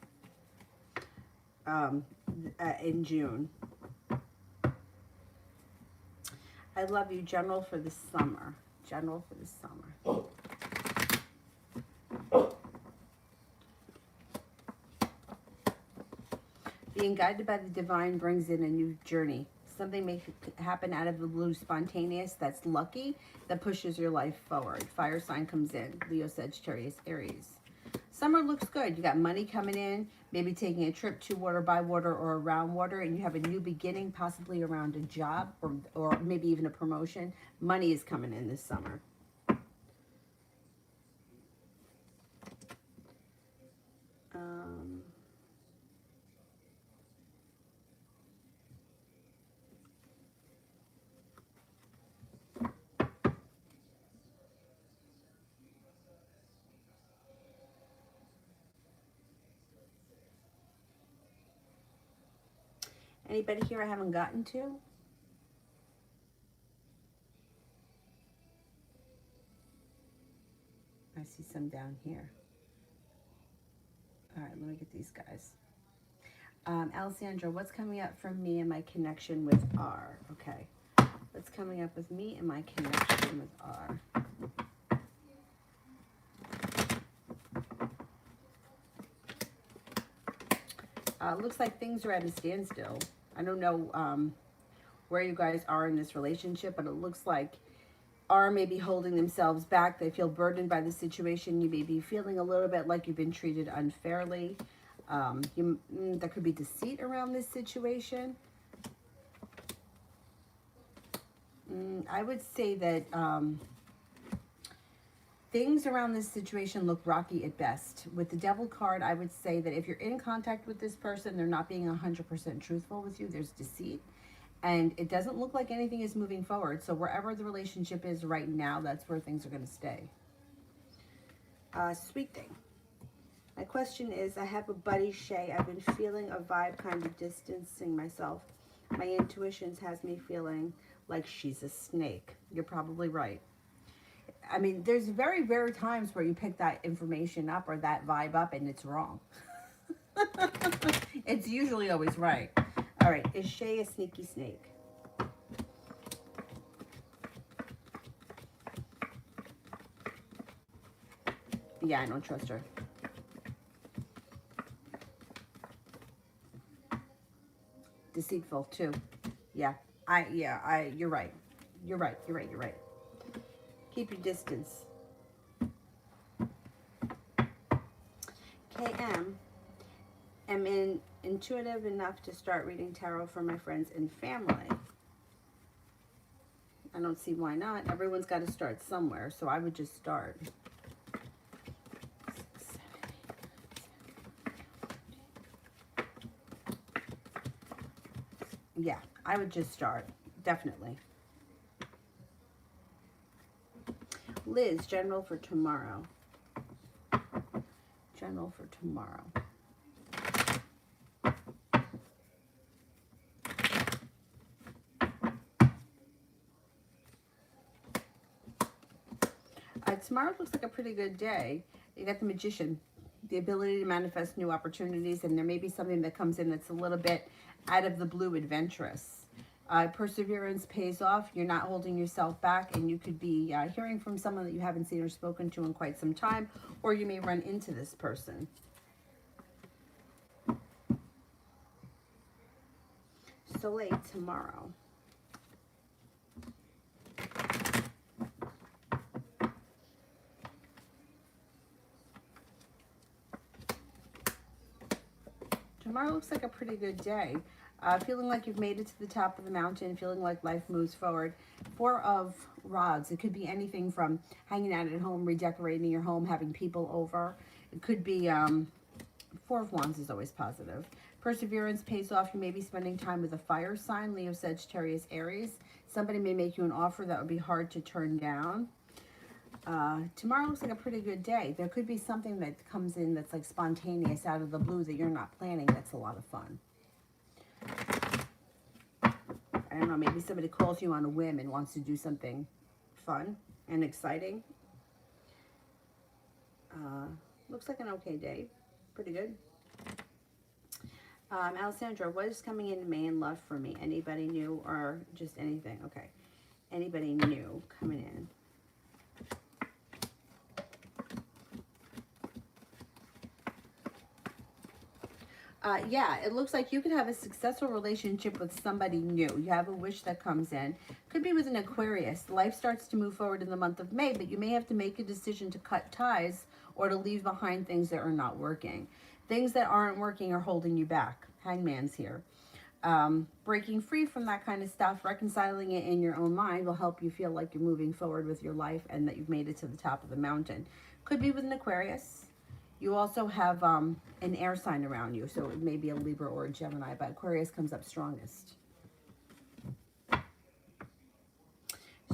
Speaker 1: In June. I love you, General, for the summer. General for the summer. Being guided by the divine brings in a new journey. Something may happen out of the blue, spontaneous, that's lucky, that pushes your life forward. Fire sign comes in. Leo, Sagittarius, Aries. Summer looks good. You got money coming in, maybe taking a trip to water, by water, or around water, and you have a new beginning, possibly around a job or maybe even a promotion. Money is coming in this summer. Anybody here I haven't gotten to? I see some down here. All right, let me get these guys. Alessandra, what's coming up for me and my connection with R? Okay. What's coming up with me and my connection with R? Looks like things are at a standstill. I don't know where you guys are in this relationship, but it looks like R may be holding themselves back. They feel burdened by the situation. You may be feeling a little bit like you've been treated unfairly. There could be deceit around this situation. I would say that things around this situation look rocky at best. With the Devil card, I would say that if you're in contact with this person, they're not being 100% truthful with you. There's deceit. And it doesn't look like anything is moving forward. So wherever the relationship is right now, that's where things are going to stay. Sweet thing. My question is, I have a buddy, Shay. I've been feeling a vibe, kind of distancing myself. My intuitions has me feeling like she's a snake. You're probably right. I mean, there's very rare times where you pick that information up or that vibe up and it's wrong. It's usually always right. All right, is Shay a sneaky snake? Yeah, I don't trust her. Deceitful too. Yeah, you're right. You're right. Keep your distance. KM, am intuitive enough to start reading tarot for my friends and family. I don't see why not. Everyone's got to start somewhere, so I would just start. Yeah, I would just start, definitely. Liz, general for tomorrow. General for tomorrow. Tomorrow looks like a pretty good day. You got the Magician, the ability to manifest new opportunities, and there may be something that comes in that's a little bit out of the blue, adventurous. Perseverance pays off. You're not holding yourself back, and you could be hearing from someone that you haven't seen or spoken to in quite some time, or you may run into this person. Soleil tomorrow. Tomorrow looks like a pretty good day. Feeling like you've made it to the top of the mountain, feeling like life moves forward. Four of Rods. It could be anything from hanging out at home, redecorating your home, having people over. It could be, Four of Wands is always positive. Perseverance pays off. You may be spending time with a fire sign, Leo, Sagittarius, Aries. Somebody may make you an offer that would be hard to turn down. Tomorrow looks like a pretty good day. There could be something that comes in that's like spontaneous out of the blue that you're not planning. That's a lot of fun. I don't know, maybe somebody calls you on a whim and wants to do something fun and exciting. Looks like an okay day. Pretty good. Alessandra, what is coming in May in love for me? Anybody new or just anything? Okay. Anybody new coming in? Yeah, it looks like you could have a successful relationship with somebody new. You have a wish that comes in. Could be with an Aquarius. Life starts to move forward in the month of May, but you may have to make a decision to cut ties or to leave behind things that are not working. Things that aren't working are holding you back. Hangman's here. Breaking free from that kind of stuff, reconciling it in your own mind will help you feel like you're moving forward with your life and that you've made it to the top of the mountain. Could be with an Aquarius. You also have an air sign around you, so it may be a Libra or a Gemini, but Aquarius comes up strongest.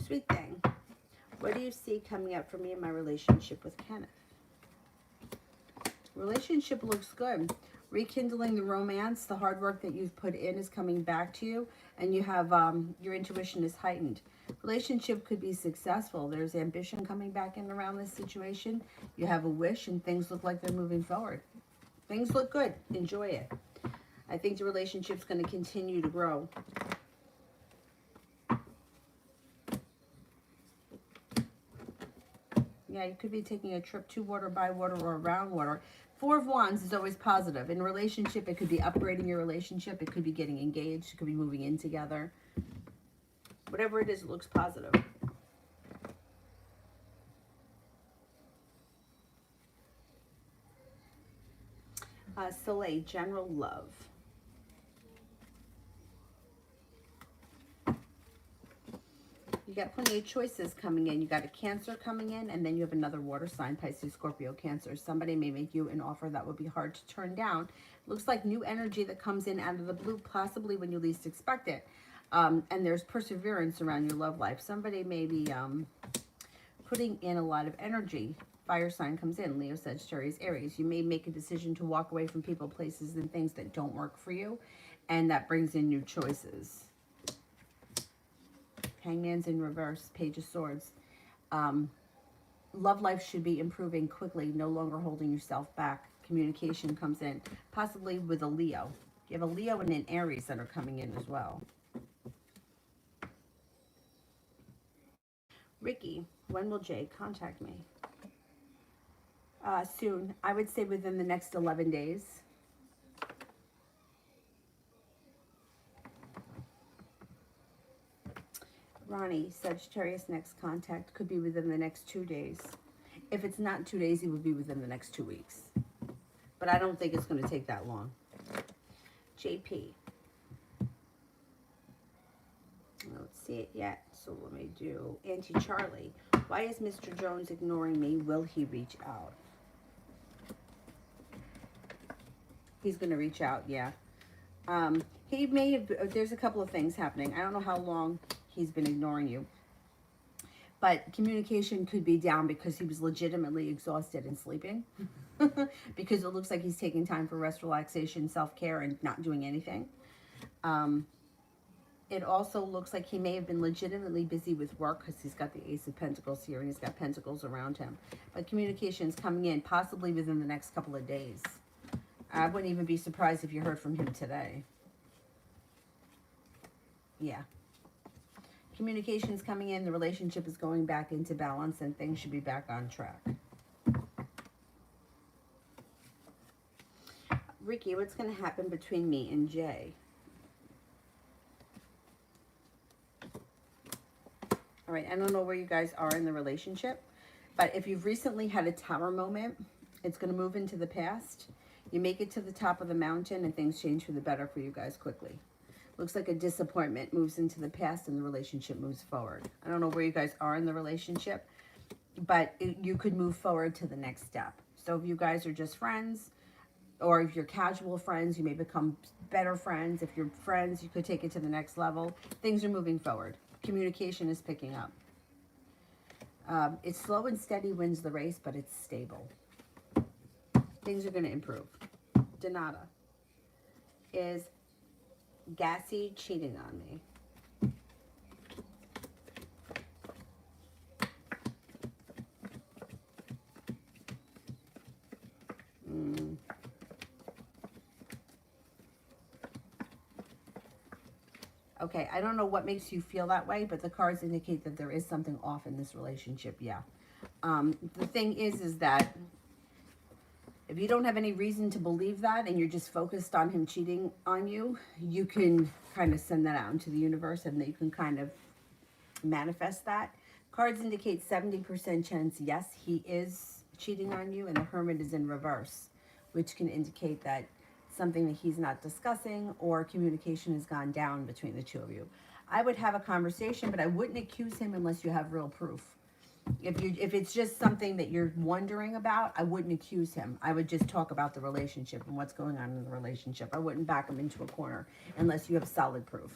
Speaker 1: Sweet thing. What do you see coming up for me in my relationship with Kenneth? Relationship looks good. Rekindling the romance, the hard work that you've put in is coming back to you, and you have your intuition is heightened. Relationship could be successful. There's ambition coming back in around this situation. You have a wish and things look like they're moving forward. Things look good. Enjoy it. I think the relationship's going to continue to grow. Yeah, you could be taking a trip to water, by water, or around water. Four of Wands is always positive. In a relationship, it could be upgrading your relationship. It could be getting engaged. It could be moving in together. Whatever it is, it looks positive. Soleil, general love. You got plenty of choices coming in. You got a Cancer coming in, and then you have another water sign, Pisces, Scorpio, Cancer. Somebody may make you an offer that would be hard to turn down. Looks like new energy that comes in out of the blue, possibly when you least expect it. And there's perseverance around your love life. Somebody may be putting in a lot of energy. Fire sign comes in, Leo, Sagittarius, Aries. You may make a decision to walk away from people, places, and things that don't work for you, and that brings in new choices. Hangman's in reverse, Page of Swords. Love life should be improving quickly, no longer holding yourself back. Communication comes in, possibly with a Leo. You have a Leo and an Aries that are coming in as well. Ricky, when will Jay contact me? Soon. I would say within the next 11 days. Ronnie, Sagittarius, next contact could be within the next 2 days. If it's not 2 days, it would be within the next 2 weeks. But I don't think it's going to take that long. JP. I don't see it yet, so let me do Auntie Charlie. Why is Mr. Jones ignoring me? Will he reach out? He's going to reach out, yeah. He may have, there's a couple of things happening. I don't know how long he's been ignoring you. But communication could be down because he was legitimately exhausted and sleeping. Because it looks like he's taking time for rest, relaxation, self-care, and not doing anything. It also looks like he may have been legitimately busy with work because he's got the Ace of Pentacles here and he's got Pentacles around him. But communication is coming in possibly within the next couple of days. I wouldn't even be surprised if you heard from him today. Yeah. Communication's coming in, the relationship is going back into balance, and things should be back on track. Ricky, what's going to happen between me and Jay? All right, I don't know where you guys are in the relationship, but if you've recently had a tower moment, it's going to move into the past. You make it to the top of the mountain, and things change for the better for you guys quickly. Looks like a disappointment moves into the past and the relationship moves forward. I don't know where you guys are in the relationship, but you could move forward to the next step. So if you guys are just friends or if you're casual friends, you may become better friends. If you're friends, you could take it to the next level. Things are moving forward. Communication is picking up. It's slow and steady wins the race, but it's stable. Things are going to improve. Donata is gassy cheating on me. Okay, I don't know what makes you feel that way, but the cards indicate that there is something off in this relationship, yeah. The thing is that if you don't have any reason to believe that and you're just focused on him cheating on you, you can kind of send that out into the universe and you can kind of manifest that. Cards indicate 70% chance, yes, he is cheating on you, and the Hermit is in reverse, which can indicate that something that he's not discussing or communication has gone down between the two of you. I would have a conversation, but I wouldn't accuse him unless you have real proof. If it's just something that you're wondering about, I wouldn't accuse him. I would just talk about the relationship and what's going on in the relationship. I wouldn't back him into a corner unless you have solid proof.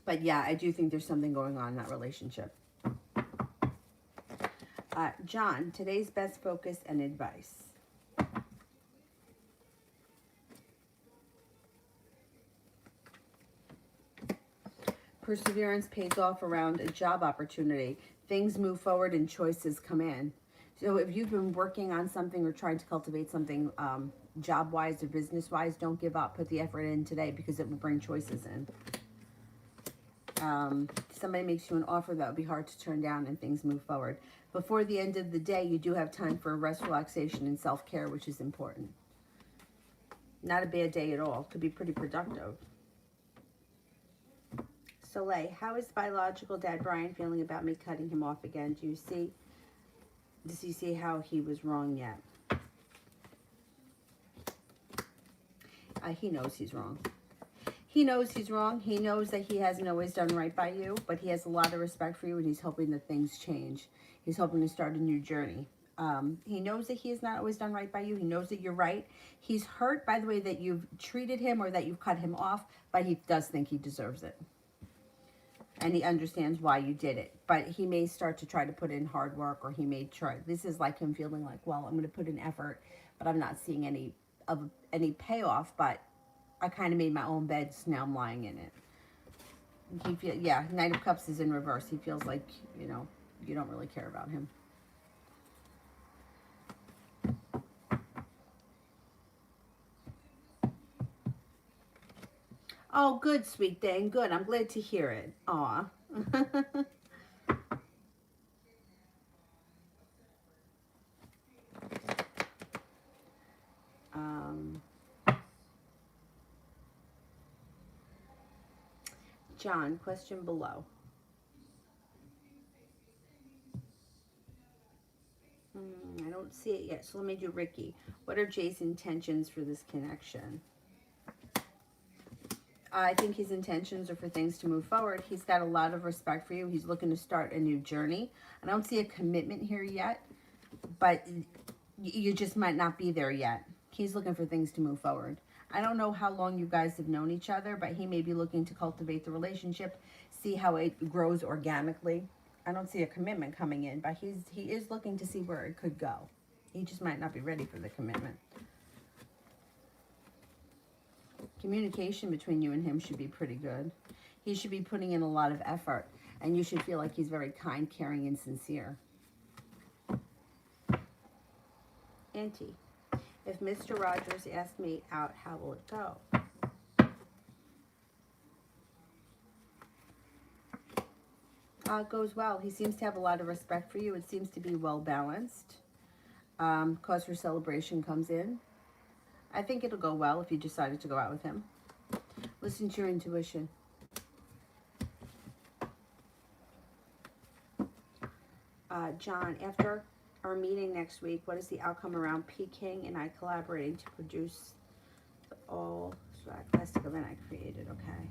Speaker 1: But yeah, I do think there's something going on in that relationship. John, today's best focus and advice. Perseverance pays off around a job opportunity. Things move forward and choices come in. So if you've been working on something or trying to cultivate something job-wise or business-wise, don't give up. Put the effort in today because it will bring choices in. Somebody makes you an offer that would be hard to turn down and things move forward. Before the end of the day, you do have time for rest, relaxation, and self-care, which is important. Not a bad day at all. Could be pretty productive. Soleil, how is biological dad Brian feeling about me cutting him off again? Does he see how he was wrong yet? He knows he's wrong. He knows he's wrong. He knows that he hasn't always done right by you, but he has a lot of respect for you, and he's hoping that things change. He's hoping to start a new journey. He knows that he has not always done right by you. He knows that you're right. He's hurt by the way that you've treated him or that you've cut him off, but he does think he deserves it. And he understands why you did it. But he may start to try to put in hard work, or he may try. This is like him feeling like, well, I'm going to put in effort, but I'm not seeing any payoff, but I kind of made my own bed, so now I'm lying in it. Yeah, Knight of Cups is in reverse. He feels like, you don't really care about him. Oh, good, sweet thing. Good. I'm glad to hear it. Aw. John, question below. I don't see it yet, so let me do Ricky. What are Jay's intentions for this connection? I think his intentions are for things to move forward. He's got a lot of respect for you. He's looking to start a new journey. I don't see a commitment here yet, but you just might not be there yet. He's looking for things to move forward. I don't know how long you guys have known each other, but he may be looking to cultivate the relationship, see how it grows organically. I don't see a commitment coming in, but he is looking to see where it could go. He just might not be ready for the commitment. Communication between you and him should be pretty good. He should be putting in a lot of effort, and you should feel like he's very kind, caring, and sincere. Auntie, if Mr. Rogers asked me out, how will it go? It goes well. He seems to have a lot of respect for you. It seems to be well balanced. Cause for celebration comes in. I think it'll go well if you decided to go out with him. Listen to your intuition. John, after our meeting next week, what is the outcome around Peking and I collaborating to produce the all swag plastic event I created? Okay.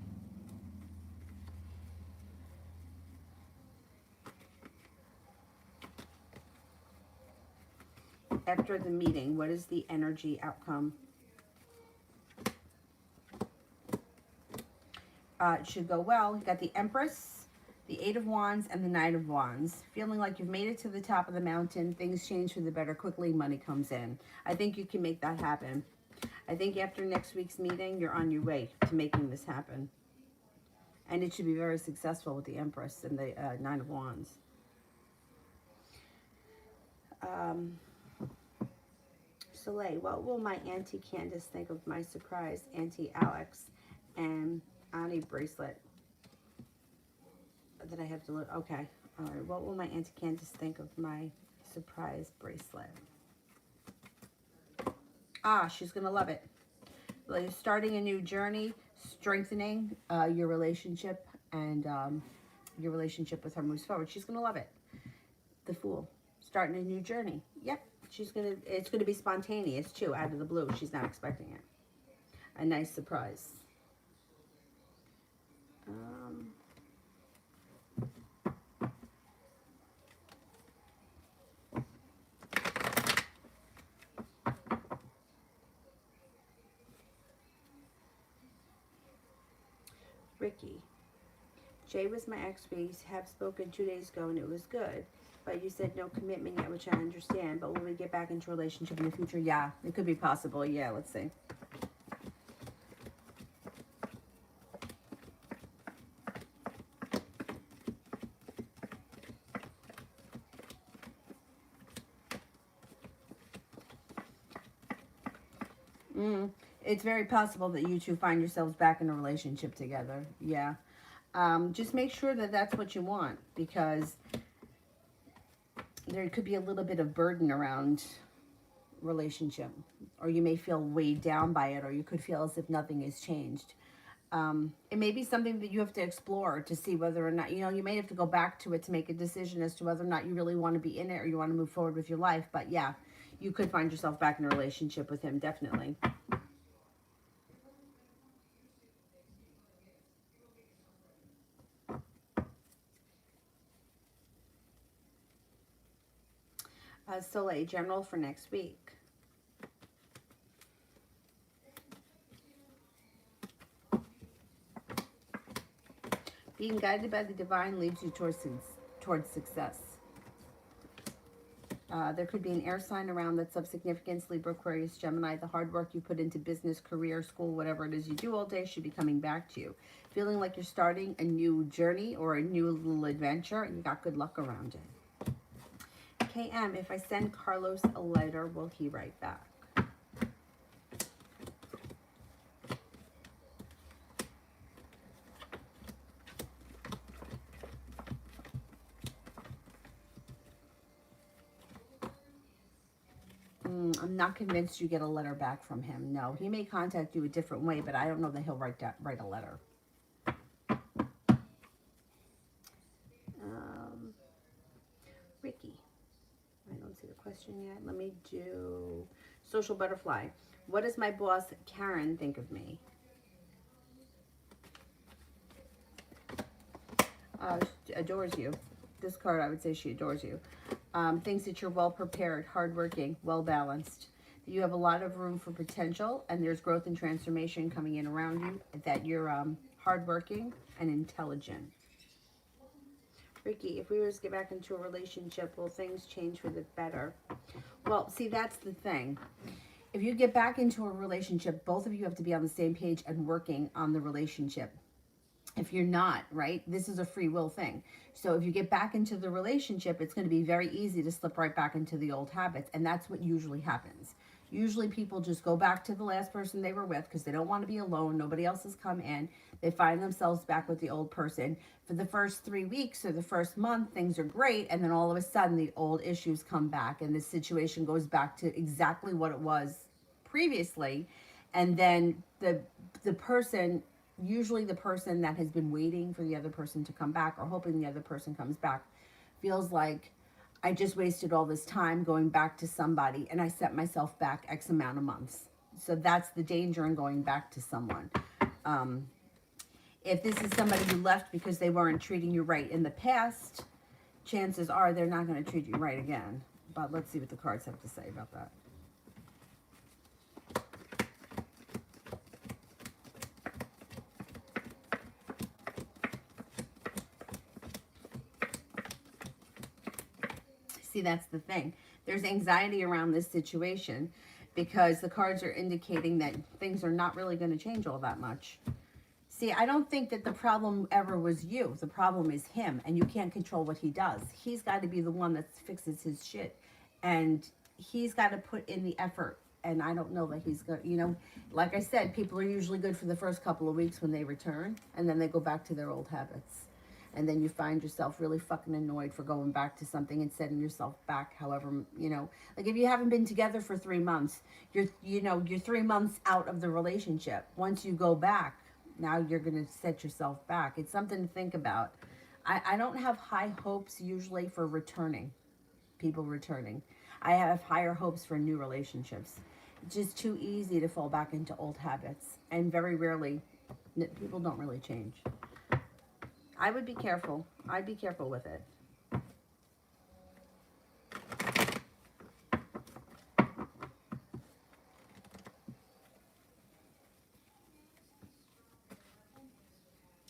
Speaker 1: After the meeting, what is the energy outcome? It should go well. You got the Empress, the Eight of Wands, and the Knight of Wands. Feeling like you've made it to the top of the mountain. Things change for the better quickly. Money comes in. I think you can make that happen. I think after next week's meeting, you're on your way to making this happen. And it should be very successful with the Empress and the Nine of Wands. Soleil, what will my Auntie Candace think of my surprise Auntie Alex and Ani bracelet that I have to look? Okay, all right. What will my Auntie Candace think of my surprise bracelet? Ah, she's gonna love it. Well, you're starting a new journey, strengthening your relationship, and your relationship with her moves forward. She's gonna love it. The Fool, starting a new journey. Yep, it's gonna be spontaneous too, out of the blue. She's not expecting it. A nice surprise. Ricky, Jay was my ex. We have spoken 2 days ago and it was good. But you said no commitment yet, which I understand. But will we get back into a relationship in the future? Yeah, it could be possible. Yeah, let's see. It's very possible that you two find yourselves back in a relationship together. Yeah. Just make sure that that's what you want, because there could be a little bit of burden around relationship, or you may feel weighed down by it, or you could feel as if nothing has changed. It may be something that you have to explore to see whether or not, you may have to go back to it to make a decision as to whether or not you really want to be in it or you want to move forward with your life. But yeah, you could find yourself back in a relationship with him, definitely. Soleil, general for next week. Being guided by the divine leads you towards success. There could be an air sign around that's of significance, Libra, Aquarius, Gemini. The hard work you put into business, career, school, whatever it is you do all day should be coming back to you. Feeling like you're starting a new journey or a new little adventure, and you got good luck around it. KM, if I send Carlos a letter, will he write back? I'm not convinced you get a letter back from him. No, he may contact you a different way, but I don't know that he'll write a letter. Ricky, I don't see the question yet. Let me do Social Butterfly. What does my boss, Karen, think of me? She adores you. This card, I would say she adores you. Thinks that you're well prepared, hardworking, well balanced. You have a lot of room for potential, and there's growth and transformation coming in around you. That you're hardworking and intelligent. Ricky, if we were to get back into a relationship, will things change for the better? Well, see, that's the thing. If you get back into a relationship, both of you have to be on the same page and working on the relationship. If you're not, right, this is a free will thing. So if you get back into the relationship, it's going to be very easy to slip right back into the old habits. And that's what usually happens. Usually people just go back to the last person they were with because they don't want to be alone. Nobody else has come in. They find themselves back with the old person. For the first 3 weeks or the first month, things are great. And then all of a sudden, the old issues come back. And the situation goes back to exactly what it was previously. And then the person... Usually the person that has been waiting for the other person to come back or hoping the other person comes back feels like, I just wasted all this time going back to somebody and I set myself back X amount of months. So that's the danger in going back to someone. If this is somebody who left because they weren't treating you right in the past, chances are they're not going to treat you right again. But let's see what the cards have to say about that. See, that's the thing. There's anxiety around this situation because the cards are indicating that things are not really going to change all that much. See, I don't think that the problem ever was you. The problem is him, and you can't control what he does. He's got to be the one that fixes his shit, and he's got to put in the effort. And I don't know that he's good. You know, like I said, people are usually good for the first couple of weeks when they return, and then they go back to their old habits. And then you find yourself really fucking annoyed for going back to something and setting yourself back. However, you know, like if you haven't been together for 3 months, you're 3 months out of the relationship. Once you go back, now you're going to set yourself back. It's something to think about. I don't have high hopes usually for returning, people returning. I have higher hopes for new relationships. It's just too easy to fall back into old habits. And very rarely, people don't really change. I would be careful. I'd be careful with it.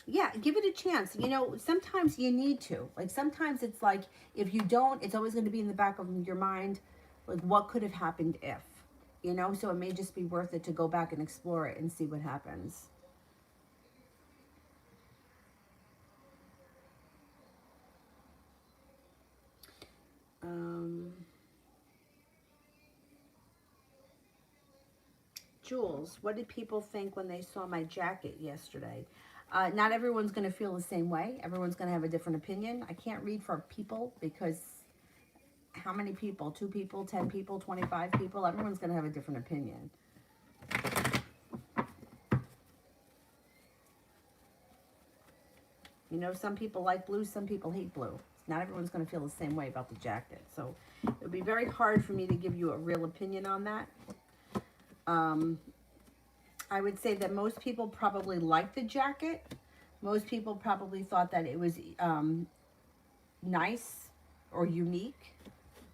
Speaker 1: Yeah, give it a chance. You know, sometimes you need to. Like, sometimes it's like, if you don't, it's always going to be in the back of your mind, like, what could have happened if? You know, so it may just be worth it to go back and explore it and see what happens. Jules, what did people think when they saw my jacket yesterday? Not everyone's going to feel the same way. Everyone's going to have a different opinion. I can't read for people because how many people? 2 people, 10 people, 25 people? Everyone's going to have a different opinion. You know, some people like blue, some people hate blue. Not everyone's going to feel the same way about the jacket. So it would be very hard for me to give you a real opinion on that. I would say that most people probably liked the jacket. Most people probably thought that it was nice or unique.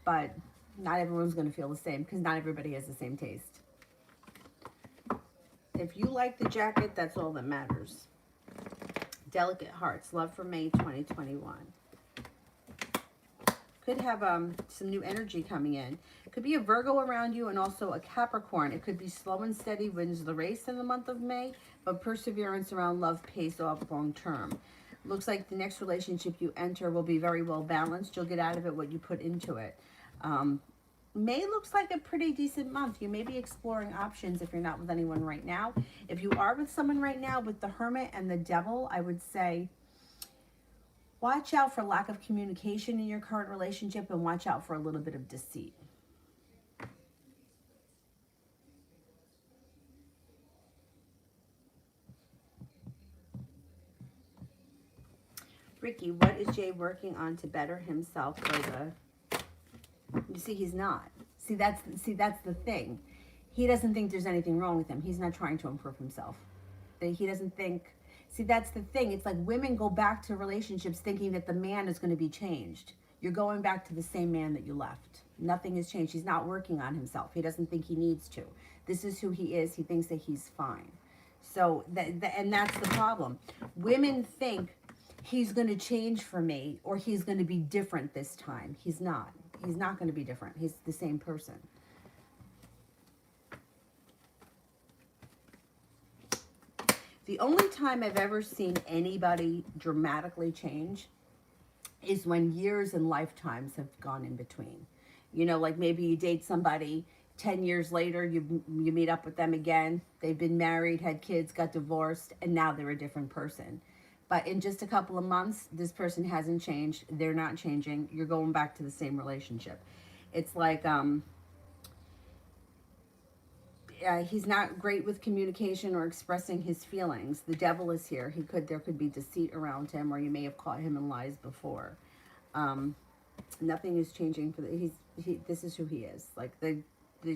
Speaker 1: But not everyone's going to feel the same because not everybody has the same taste. If you like the jacket, that's all that matters. Delicate Hearts, love for May 2021. Could have some new energy coming in. Could be a Virgo around you and also a Capricorn. It could be slow and steady wins the race in the month of May, but perseverance around love pays off long term. Looks like the next relationship you enter will be very well balanced. You'll get out of it what you put into it. May looks like a pretty decent month. You may be exploring options if you're not with anyone right now. If you are with someone right now, with the Hermit and the Devil, I would say watch out for lack of communication in your current relationship and watch out for a little bit of deceit. Ricky, what is Jay working on to better himself for the... You see, he's not. See, that's the thing. He doesn't think there's anything wrong with him. He's not trying to improve himself. He doesn't think... See, that's the thing. It's like women go back to relationships thinking that the man is going to be changed. You're going back to the same man that you left. Nothing has changed. He's not working on himself. He doesn't think he needs to. This is who he is. He thinks that he's fine. So, and that's the problem. Women think he's going to change for me or he's going to be different this time. He's not. He's not going to be different. He's the same person. The only time I've ever seen anybody dramatically change is when years and lifetimes have gone in between. You know, like maybe you date somebody, 10 years later, you meet up with them again. They've been married, had kids, got divorced, and now they're a different person. But in just a couple of months, this person hasn't changed. They're not changing. You're going back to the same relationship. It's like... he's not great with communication or expressing his feelings. The Devil is here. There could be deceit around him, or you may have caught him in lies before. Nothing is changing for this is who he is. Like the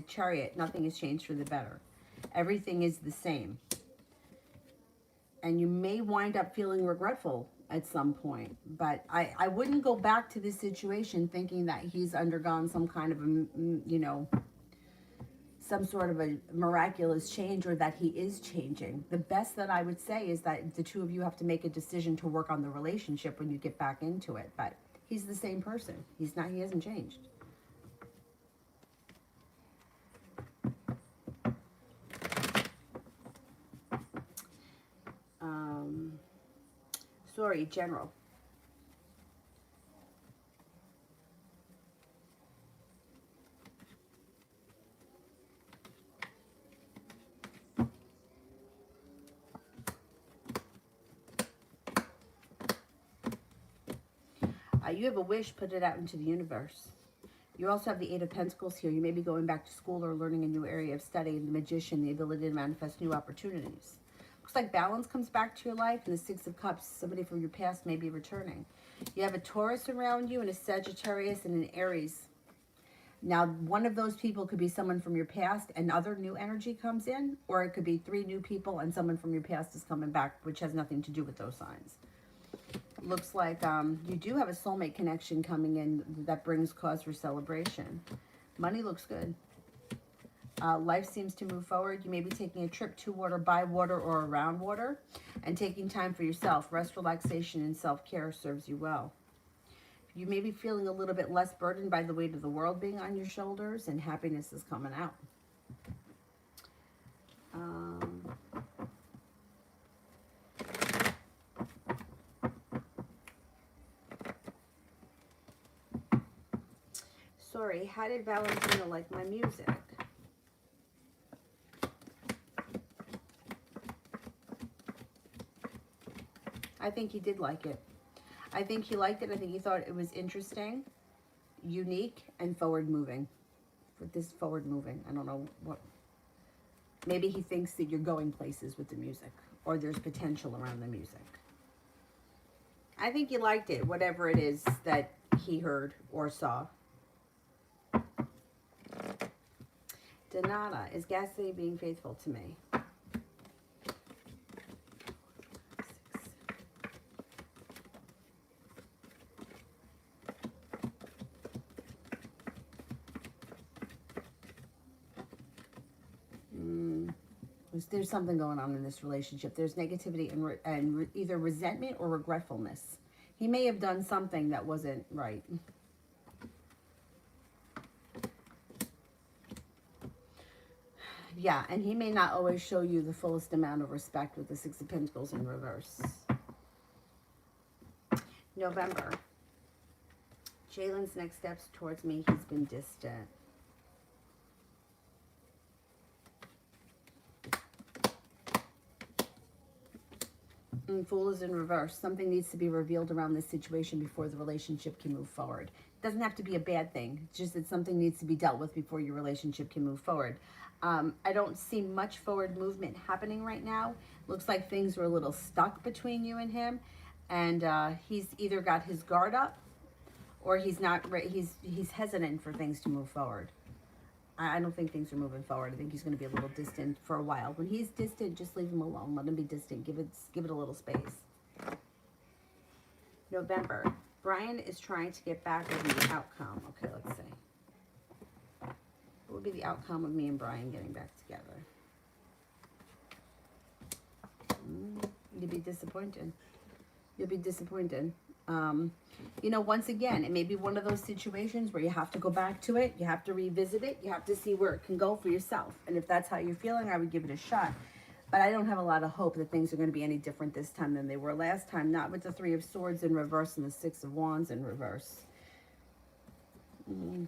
Speaker 1: Chariot, nothing has changed for the better. Everything is the same. And you may wind up feeling regretful at some point. But I wouldn't go back to this situation thinking that he's undergone some kind of, you know, some sort of a miraculous change, or that he is changing. The best that I would say is that the two of you have to make a decision to work on the relationship when you get back into it. But he's the same person. He hasn't changed. Sorry, general. You have a wish, put it out into the universe. You also have the Eight of Pentacles here. You may be going back to school or learning a new area of study. The Magician, the ability to manifest new opportunities. Looks like balance comes back to your life. And the Six of Cups, somebody from your past may be returning. You have a Taurus around you, and a Sagittarius, and an Aries. Now, one of those people could be someone from your past, and other new energy comes in. Or it could be three new people, and someone from your past is coming back, which has nothing to do with those signs. Looks like you do have a soulmate connection coming in that brings cause for celebration. Money looks good. Life seems to move forward. You may be taking a trip to water, by water, or around water, and taking time for yourself. Rest, relaxation, and self-care serves you well. You may be feeling a little bit less burdened by the weight of the world being on your shoulders, and happiness is coming out. Sorry, how did Valentina like my music? I think he did like it. I think he liked it. I think he thought it was interesting, unique, and forward-moving. But this forward-moving, I don't know what. Maybe he thinks that you're going places with the music, or there's potential around the music. I think he liked it, whatever it is that he heard or saw. Donata, is Gasly being faithful to me? There's something going on in this relationship. There's negativity and either resentment or regretfulness. He may have done something that wasn't right. Yeah, and he may not always show you the fullest amount of respect with the Six of Pentacles in reverse. November. Jalen's next steps towards me, he's been distant. Fool is in reverse. Something needs to be revealed around this situation before the relationship can move forward. It doesn't have to be a bad thing. It's just that something needs to be dealt with before your relationship can move forward. I don't see much forward movement happening right now. Looks like things are a little stuck between you and him. And he's either got his guard up, or he's not. He's hesitant for things to move forward. I don't think things are moving forward. I think he's going to be a little distant for a while. When he's distant, just leave him alone. Let him be distant. Give it a little space. November. Brian is trying to get back with the outcome. Okay, let's see. What would be the outcome of me and Brian getting back together? You'd be disappointed. You'll be disappointed. You know, once again, it may be one of those situations where you have to go back to it. You have to revisit it. You have to see where it can go for yourself. And if that's how you're feeling, I would give it a shot. But I don't have a lot of hope that things are going to be any different this time than they were last time. Not with the Three of Swords in reverse and the Six of Wands in reverse. You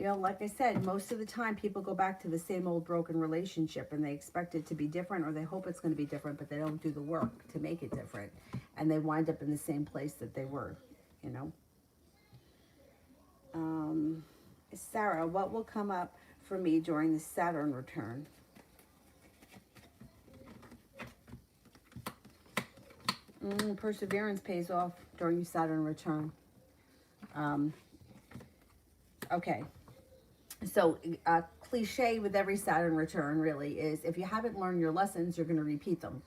Speaker 1: know, like I said, most of the time people go back to the same old broken relationship and they expect it to be different, or they hope it's going to be different, but they don't do the work to make it different. And they wind up in the same place that they were, you know. Sarah, what will come up for me during the Saturn return? Perseverance pays off during Saturn return. Okay. So cliche with every Saturn return really is, if you haven't learned your lessons, you're going to repeat them.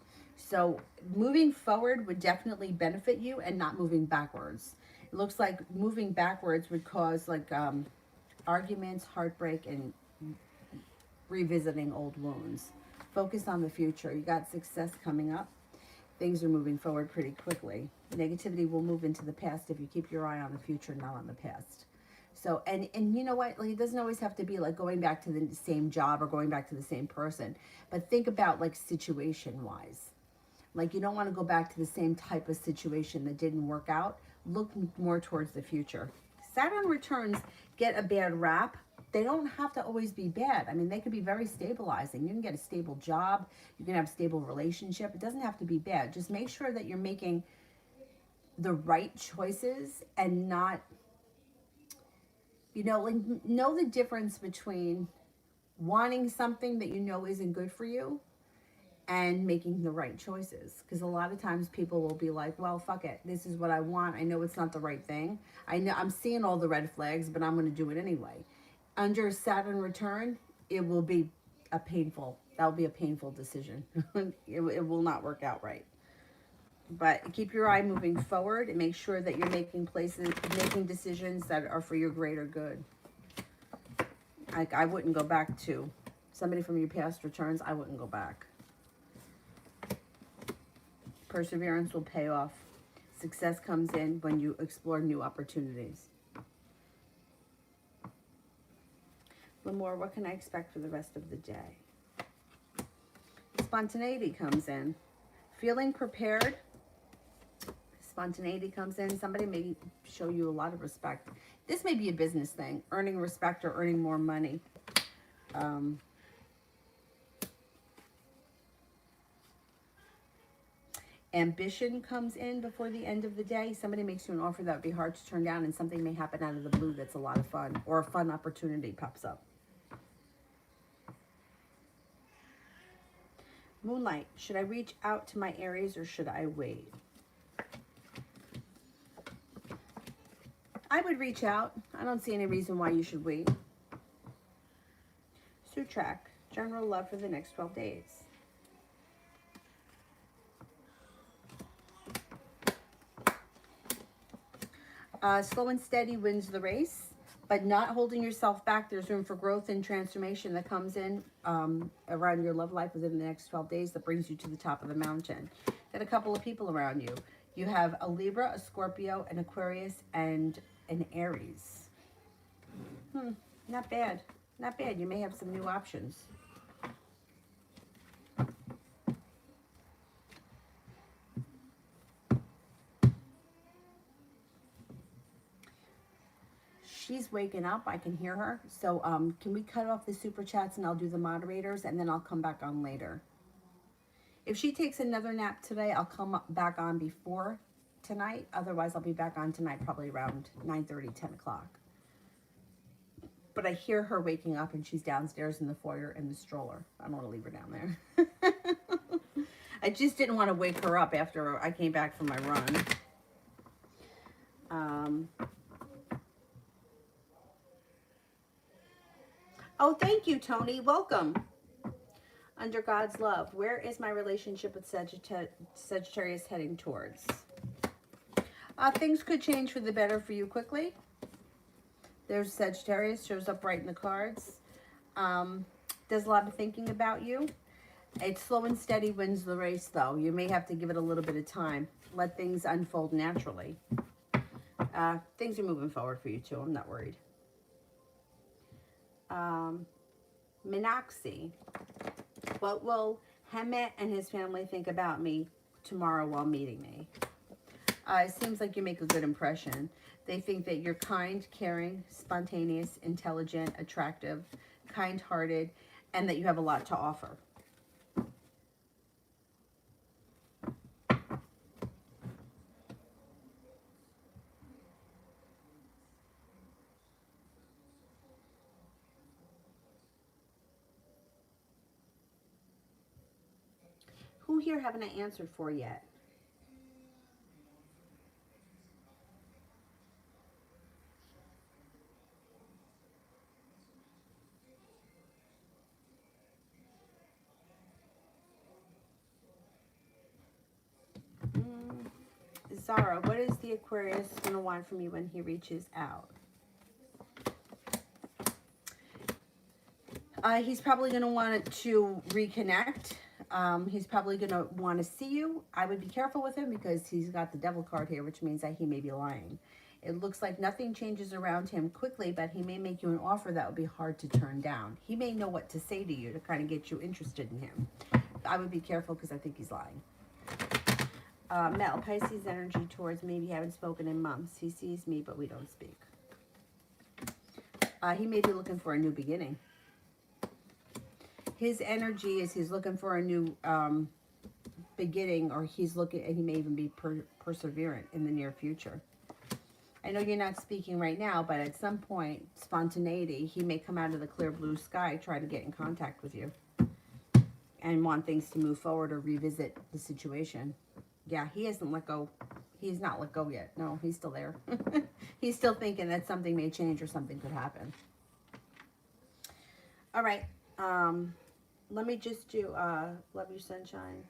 Speaker 1: So moving forward would definitely benefit you, and not moving backwards. It looks like moving backwards would cause like arguments, heartbreak, and revisiting old wounds. Focus on the future. You got success coming up. Things are moving forward pretty quickly. Negativity will move into the past if you keep your eye on the future, not on the past. So, and you know what? Like, it doesn't always have to be like going back to the same job or going back to the same person. But think about like situation wise. Like, you don't want to go back to the same type of situation that didn't work out. Look more towards the future. Saturn returns get a bad rap. They don't have to always be bad. I mean, they could be very stabilizing. You can get a stable job. You can have a stable relationship. It doesn't have to be bad. Just make sure that you're making the right choices and not, you know, like, know the difference between wanting something that you know isn't good for you and making the right choices. Because a lot of times people will be like, well, fuck it, this is what I want, I know it's not the right thing, I know I'm seeing all the red flags, but I'm going to do it anyway. Under Saturn return, it will be that'll be a painful decision. It will not work out right. But keep your eye moving forward and make sure that you're making decisions that are for your greater good. Like, I wouldn't go back to somebody from your past returns. I wouldn't go back. Perseverance will pay off. Success comes in when you explore new opportunities. Lemore, what can I expect for the rest of the day? Spontaneity comes in. Feeling prepared. Spontaneity comes in. Somebody may show you a lot of respect. This may be a business thing. Earning respect or earning more money. Ambition comes in before the end of the day. Somebody makes you an offer that would be hard to turn down, and something may happen out of the blue that's a lot of fun, or a fun opportunity pops up. Moonlight, should I reach out to my Aries or should I wait? I would reach out. I don't see any reason why you should wait. Sutrak, general love for the next 12 days. Slow and steady wins the race, but not holding yourself back. There's room for growth and transformation that comes in around your love life within the next 12 days that brings you to the top of the mountain. Got a couple of people around you. You have a Libra, a Scorpio, an Aquarius, and an Aries. Not bad. Not bad. You may have some new options. She's waking up. I can hear her. So can we cut off the super chats and I'll do the moderators and then I'll come back on later. If she takes another nap today, I'll come back on before tonight. Otherwise, I'll be back on tonight probably around 9:30, 10 o'clock. But I hear her waking up and she's downstairs in the foyer in the stroller. I don't want to leave her down there. I just didn't want to wake her up after I came back from my run. Oh, thank you, Tony. Welcome. Under God's love, where is my relationship with Sagittarius heading towards? Things could change for the better for you quickly. There's Sagittarius, shows up right in the cards. Does a lot of thinking about you. It's slow and steady wins the race, though. You may have to give it a little bit of time. Let things unfold naturally. Things are moving forward for you, too. I'm not worried. Meenakshi. What will Hemet and his family think about me tomorrow while meeting me? It seems like you make a good impression. They think that you're kind, caring, spontaneous, intelligent, attractive, kind-hearted, and that you have a lot to offer. Who here haven't I answered for yet? Sarah, what is the Aquarius going to want from you when he reaches out? He's probably going to want to reconnect. He's probably going to want to see you. I would be careful with him because he's got the devil card here, which means that he may be lying. It looks like nothing changes around him quickly, but he may make you an offer that would be hard to turn down. He may know what to say to you to kind of get you interested in him. I would be careful because I think he's lying. Mel, Pisces energy towards me. We haven't spoken in months. He sees me, but we don't speak. He may be looking for a new beginning. His energy is he's looking for a new beginning, or he's looking, and he may even be perseverant in the near future. I know you're not speaking right now, but at some point, spontaneity, he may come out of the clear blue sky, try to get in contact with you and want things to move forward or revisit the situation. Yeah, he hasn't let go. He's not let go yet. No, he's still there. He's still thinking that something may change or something could happen. All right. Let me just do Love You Sunshine.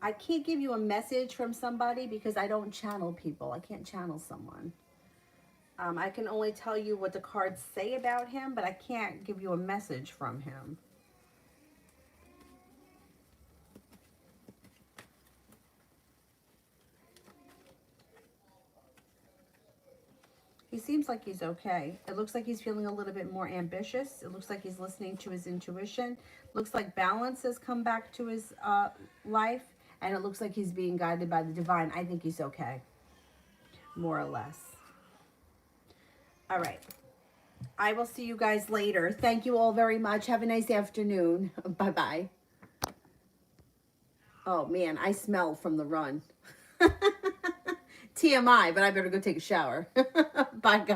Speaker 1: I can't give you a message from somebody because I don't channel people. I can't channel someone. I can only tell you what the cards say about him, but I can't give you a message from him. He seems like he's okay. It looks like he's feeling a little bit more ambitious. It looks like he's listening to his intuition. Looks like balance has come back to his life. And it looks like he's being guided by the divine. I think he's okay. More or less. All right. I will see you guys later. Thank you all very much. Have a nice afternoon. Bye-bye. Oh, man. I smell from the run. TMI, but I better go take a shower. Bye, guys.